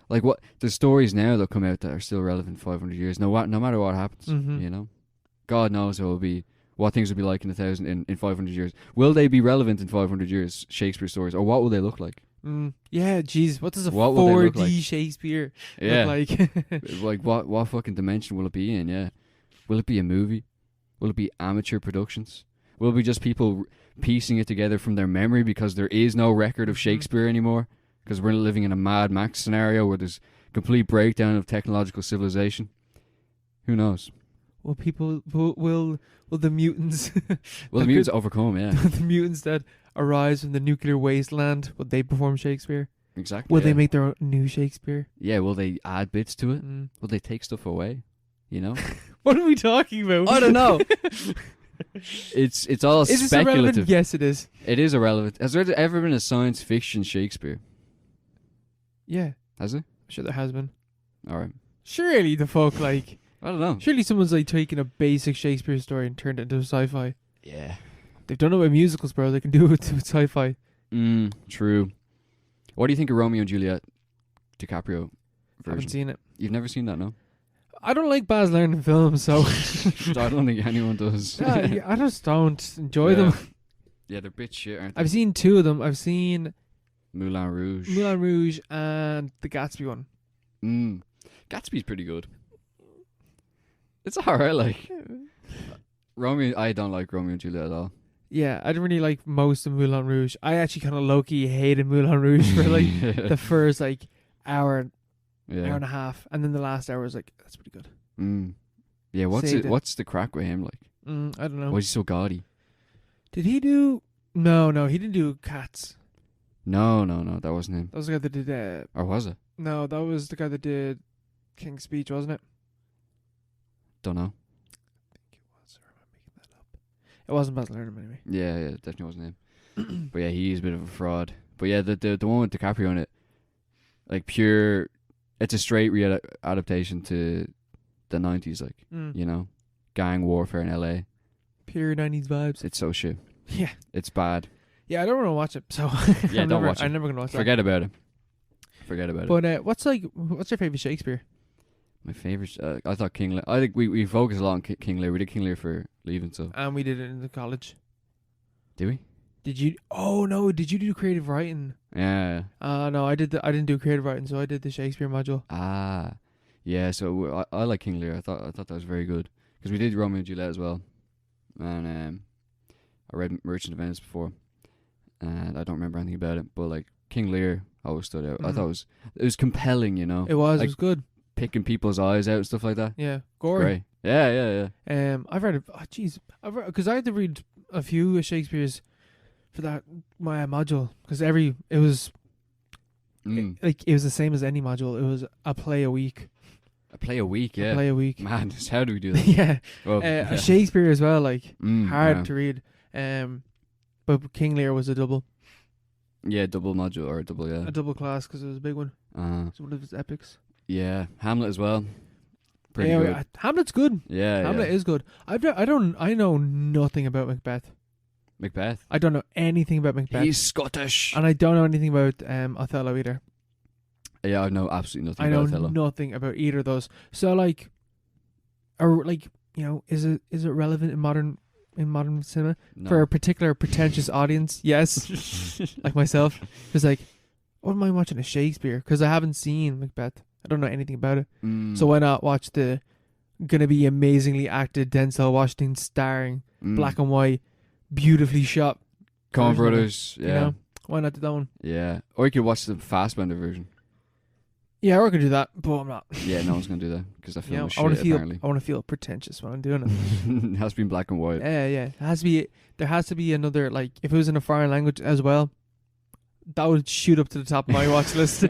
like what the stories now that come out that are still relevant 500 years. No matter what happens, you know, God knows what things will be like in 500 years. Will they be relevant in 500 years? Shakespeare stories, or what will they look like? Yeah, jeez, what does a 4D like? Shakespeare look like? Like what fucking dimension will it be in? Yeah, will it be a movie? Will it be amateur productions? Will it be just people piecing it together from their memory because there is no record of Shakespeare anymore? Because we're living in a Mad Max scenario where there's complete breakdown of technological civilization. Who knows? Will the mutants? Will the mutants overcome? Yeah. The mutants that arise from the nuclear wasteland, will they perform Shakespeare? Exactly. Will they make their own new Shakespeare? Yeah. Will they add bits to it? Will they take stuff away? You know, What are we talking about? I don't know. It's all Is this irrelevant? speculative. Yes, it is. It is irrelevant. Has there ever been a science fiction Shakespeare? Yeah, Has it? I'm sure there has been. All right. Surely the fuck, like, I don't know. surely someone's like taking a basic Shakespeare story and turned it into sci-fi. Yeah. They've done it with musicals, bro. They can do it with sci-fi. True. What do you think of Romeo and Juliet DiCaprio Haven't version? seen it. You've never seen that, no? I don't like Baz Luhrmann films, so I don't think anyone does. yeah, I just don't enjoy Yeah. them. Yeah, they're a bit shit, aren't they? I've seen two of them. I've seen Moulin Rouge. Moulin Rouge and the Gatsby one. Gatsby's pretty good. It's alright, like. Romeo, I don't like Romeo and Juliet at all. Yeah, I didn't really like most of Moulin Rouge. I actually kind of low-key hated Moulin Rouge for like the first like hour and a half, and then the last hour was like, that's pretty good. Yeah, Saved it. what's the crack with him like? I don't know. Why is he so gaudy? Did he do? No, he didn't do Cats. No, that wasn't him. That was the guy that did. Or was it? No, that was the guy that did King's Speech, wasn't it? Don't know. I think it was. Or am I making that up? It wasn't Baz Luhrmann anyway. Yeah, it definitely wasn't him. But yeah, he's a bit of a fraud. But yeah, the one with DiCaprio in it, like pure, it's a straight adaptation to the 90s, like, you know, gang warfare in LA. Pure 90s vibes. It's so shit. Yeah. It's bad. Yeah, I don't want to watch it, so Yeah, don't watch it. I'm never going to watch Forget about it. But what's your favorite Shakespeare? My favorite, I thought King Lear. I think we focused a lot on King Lear. We did King Lear for leaving, so. And we did it in the college. Did we? Did you? Oh no! Did you do creative writing? Yeah. No, I did. I didn't do creative writing, so I did the Shakespeare module. Yeah. So I like King Lear. I thought that was very good because we did Romeo and Juliet as well, and I read Merchant of Venice before, and I don't remember anything about it. But like King Lear always stood out. I thought it was compelling. You know, it was. Like, it was good. Picking people's eyes out and stuff like that. Yeah, gory. Great. Yeah. I've read it. Oh, jeez. Because I had to read a few Shakespeare's for that my module because it was like it was the same as any module. It was a play a week. A play a week, yeah. A play a week. Man, how do we do that? Yeah. Well, Shakespeare as well, like hard yeah. to read. But King Lear was a double. Yeah, double module or double, yeah. A double class because it was a big one. It's one of his epics. Yeah, Hamlet as well. Pretty good. Hamlet's good. Yeah, Hamlet is good. I know nothing about Macbeth. Macbeth. I don't know anything about Macbeth. He's Scottish. And I don't know anything about Othello either. Yeah, I know absolutely nothing I about know Othello. nothing about either of those. So like, or like, you know, is it relevant in modern cinema for a particular pretentious audience? Yes, like myself. It's like, what am I watching a Shakespeare? Because I haven't seen Macbeth. I don't know anything about it. So why not watch the gonna be amazingly acted Denzel Washington starring black and white, beautifully shot Coen version of it, Brothers, yeah. You know? Why not do that one? Yeah. Or you could watch the Fassbender version. Yeah, or I could do that, but I'm not. Yeah, no one's going to do that because that film You know, was shit, apparently. I want to feel pretentious when I'm doing it. It has to be in black and white. Yeah. There has to be another, like, if it was in a foreign language as well, that would shoot up to the top of my watch list.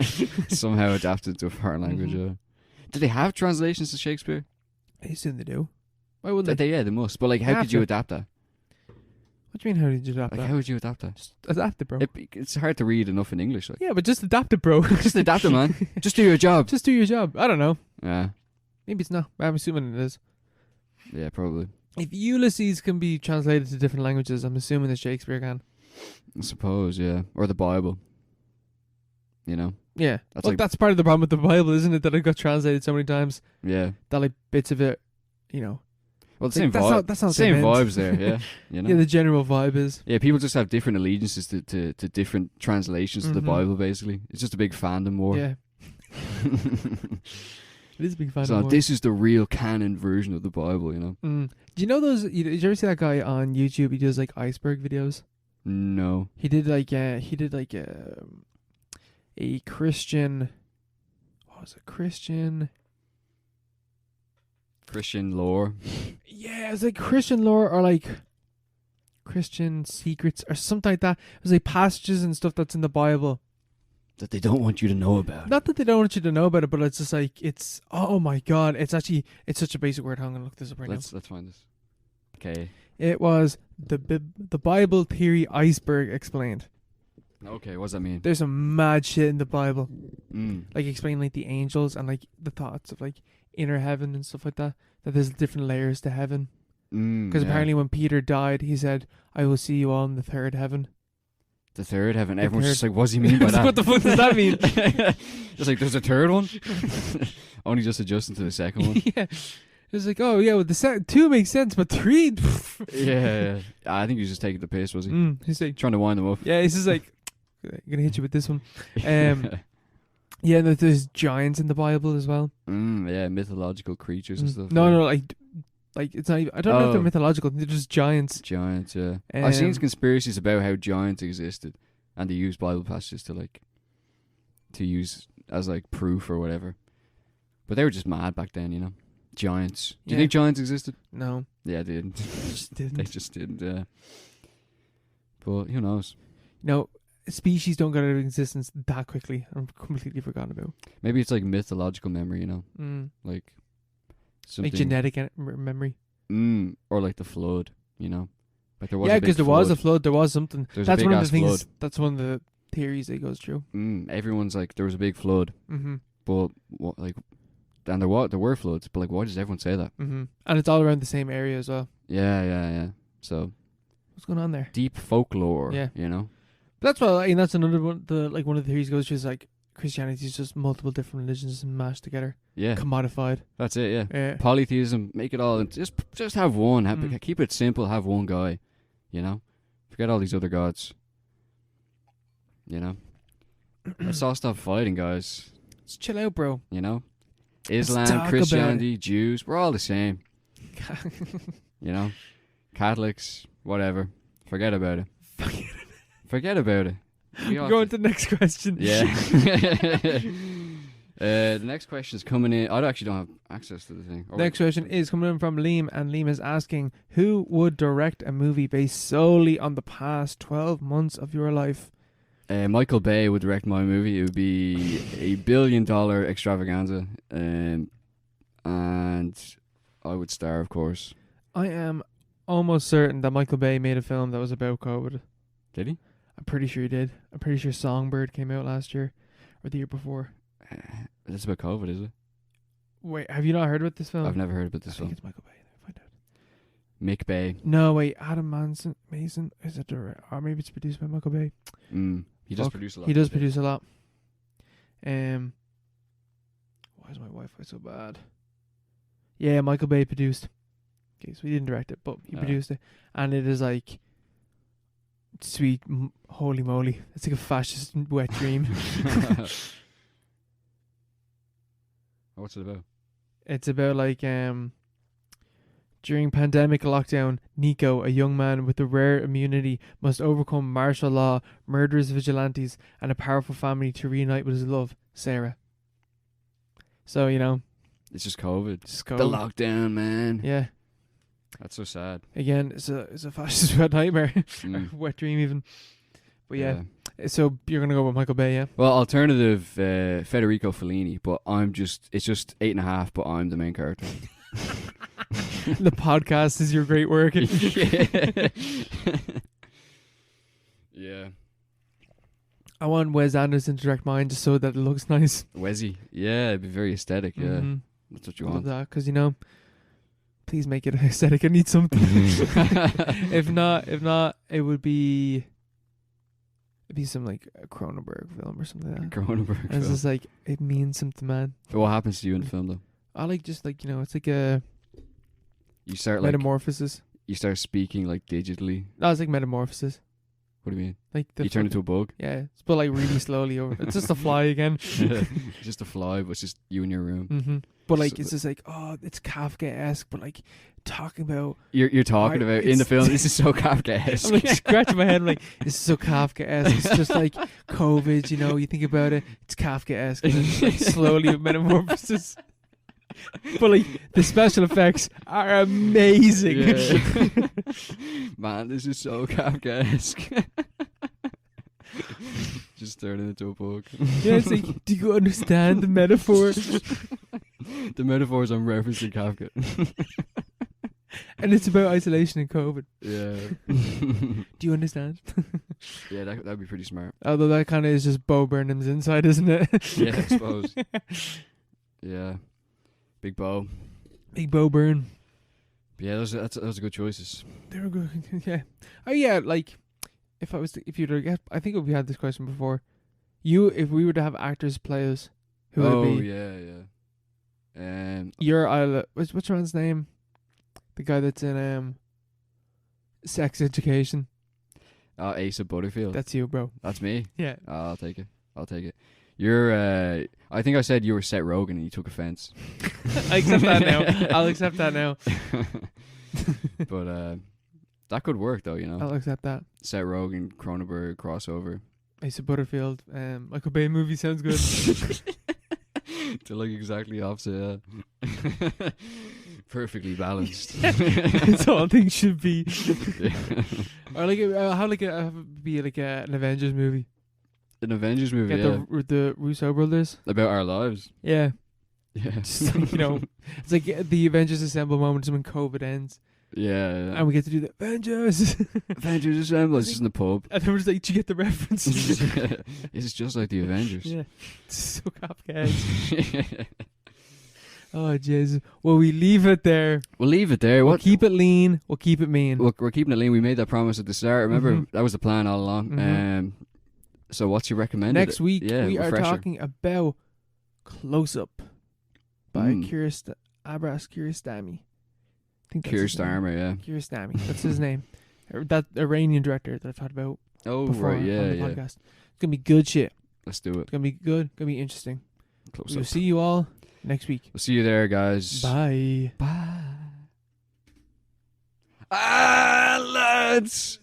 Somehow adapted to a foreign language, yeah. Do they have translations to Shakespeare? I assume they do. Why wouldn't they? Yeah, they must. But, like, how could you adapt that? What do you mean, how did you adapt Like, that? how would you adapt that? Just adapt it, bro. It's hard to read enough in English. Like. Yeah, but just adapt it, bro. Just adapt it, man. Just do your job. Just do your job. I don't know. Yeah. Maybe it's not. I'm assuming it is. Yeah, probably. If Ulysses can be translated to different languages, I'm assuming that Shakespeare can. I suppose, yeah. Or the Bible. You know? Yeah. That's part of the problem with the Bible, isn't it? That it got translated so many times. Yeah. That, like, bits of it, you know. Well, the same vibe. That's not same vibes there, yeah. You know? Yeah, the general vibe is. Yeah, people just have different allegiances to different translations of the Bible, basically. It's just a big fandom war. Yeah. It is a big fandom so war. this is the real canon version of the Bible, you know? Do you know those... Did you ever see that guy on YouTube? He does, like, iceberg videos. No. He did like a Christian... What was it? Christian lore. Yeah, it was like Christian lore or like Christian secrets or something like that. It was like passages and stuff that's in the Bible that they don't want you to know about. Not that they don't want you to know about it, but it's just like, it's, oh my God, it's such a basic word. I'm going to look this up right now. Let's find this. Okay. It was the Bible theory iceberg explained. Okay, what does that mean? There's some mad shit in the Bible. Mm. Like explaining like the angels and like the thoughts of like inner heaven and stuff like that. That there's different layers to heaven. Because apparently when Peter died, he said, "I will see you all in the third heaven." The third heaven. Everyone's just like, what does he mean by that? What the fuck does that mean? Just like, there's a third one? Only just adjusting to the second one. Yeah. It's like, oh yeah, well, the two makes sense, but three. Yeah. I think he was just taking the piss, was he? He's like, Trying to wind them up. yeah, he's just like, I'm gonna hit you with this one. Yeah, there's giants in the Bible as well. Yeah, mythological creatures and stuff. No, like it's not even, I don't know if they're mythological. They're just giants. Giants, yeah. I've seen conspiracies about how giants existed, and they use Bible passages to use as like proof or whatever. But they were just mad back then, you know. Giants. Do you think giants existed? No. Yeah, they didn't. Didn't. They just didn't. Yeah. But who knows? No, species don't get out of existence that quickly. I'm completely forgotten about. Maybe it's like mythological memory, you know, like something like genetic memory. Or like the flood, you know, like there was. Yeah, because there was a flood. There was something. That's one of the things. Flood. That's one of the theories that goes through. Everyone's like, there was a big flood, but what, like, and there were floods, but like, why does everyone say that? And it's all around the same area as well. Yeah. So what's going on there? Deep folklore. Yeah, you know. But that's why, that's another one. One of the theories goes through is like Christianity is just multiple different religions mashed together. Yeah, commodified. That's it. Yeah. Polytheism. Make it all. Just have one. Keep it simple. Have one guy. You know, forget all these other gods. You know, let's all stop fighting, guys. Let's chill out, bro. You know, Islam, Christianity, Jews. We're all the same. You know, Catholics, whatever. Forget about it. Forget about it. Go on to the next question. Yeah. The next question is coming in. I actually don't have access to the thing. Next question is coming in from Liam, and Liam is asking, who would direct a movie based solely on the past 12 months of your life? Michael Bay would direct my movie. It would be $1 billion extravaganza. And I would star, of course. I am almost certain that Michael Bay made a film that was about COVID. Did he? I'm pretty sure he did. I'm pretty sure Songbird came out last year or the year before. It's about COVID, is it? Wait, have you not heard about this film? I've never heard about this film. I think it's Michael Bay. Find out. Mick Bay. No, wait. Adam Mason is it director? Or maybe it's produced by Michael Bay. He does produce a lot. He does produce a lot. Why is my Wi-Fi so bad? Yeah, Michael Bay produced. Okay, so he didn't direct it, but he produced it, and it is like sweet, holy moly! It's like a fascist wet dream. What's it about? It's about like during pandemic lockdown, Nico, a young man with a rare immunity, must overcome martial law, murderous vigilantes, and a powerful family to reunite with his love, Sarah. So, you know, it's just COVID. The lockdown, man. Yeah. That's so sad. Again, it's a fascist wet nightmare. Wet dream even. But yeah. So you're gonna go with Michael Bay, yeah? Well, alternative Federico Fellini, but it's just 8.5, but I'm the main character. The podcast is your great work. Yeah. I want Wes Anderson to direct mine just so that it looks nice. Wesy. Yeah, it'd be very aesthetic, yeah. That's what you want. That, because, you know, please make it aesthetic. I need something. If not, it would be... It'd be some, like, a Cronenberg film or something like that. Cronenberg film. It's just, like, it means something, man. What happens to you in the film, though? I like, just, like, you know, it's like a... You start, metamorphosis. You start speaking, like, digitally. No, it's like metamorphosis. What do you mean? Like you turn into a bug? Yeah, but like really slowly over. It's just a fly again. Just a fly, but it's just you in your room. But like, it's just like, oh, it's Kafka-esque, but like talking about... You're talking about, in the film, this is so Kafka-esque. I'm like scratching my head, I'm like, this is so Kafka-esque. It's just like COVID, you know, you think about it, it's Kafka-esque. And it's like slowly a metamorphosis. But like, the special effects are amazing. Yeah. Man, this is so Kafka-esque. Just turn it into a book. Yeah, it's like, do you understand the metaphor? The metaphors I'm referencing Kafka. And it's about isolation and COVID. Yeah. Do you understand? Yeah, that'd be pretty smart. Although that kind of is just Bo Burnham's inside, isn't it? Yeah, I suppose. Yeah. Big Bo. Big Bo Burn. Yeah, those are good choices. They were good. Yeah. Oh yeah, like if you'd have guessed, I think we had this question before. If we were to have actors play us, who would it be? Yeah. What's your man's name? The guy that's in Sex Education. Asa Butterfield. That's you, bro. That's me. Yeah. I'll take it. You're. I think I said you were Seth Rogen and you took offense. I accept that now. I'll accept that now. But that could work though, you know. I'll accept that. Seth Rogen, Cronenberg crossover. Asa Butterfield. Michael Bay movie sounds good. They're like exactly opposite. Yeah. Perfectly balanced. That's all things should be. Yeah. Or be like an Avengers movie. An Avengers movie, Get the Russo brothers. about our lives. Yeah. Yeah. Just like, it's like the Avengers Assemble moment is when COVID ends. Yeah. And we get to do the Avengers. Avengers Assemble. It's just in the pub. And then we're just like, do you get the references? It's just like the Avengers. Yeah. It's so Kafka. Oh, Jesus. Well, we leave it there. We'll leave it there. We'll keep it lean. We'll keep it mean. Look, we're keeping it lean. We made that promise at the start. Remember, that was the plan all along. Mhm. So what's your recommended? Next week, we are refresher. talking about Close Up by Kiarostami. I think that's his name. Kiarostami, yeah. Kiarostami. That's his name. That Iranian director that I've talked about before right, yeah, on the yeah. podcast. It's going to be good shit. Let's do it. It's going to be good. It's going to be interesting. Close We'll up. see you all next week. We'll see you there, guys. Bye. Bye. Ah, lads!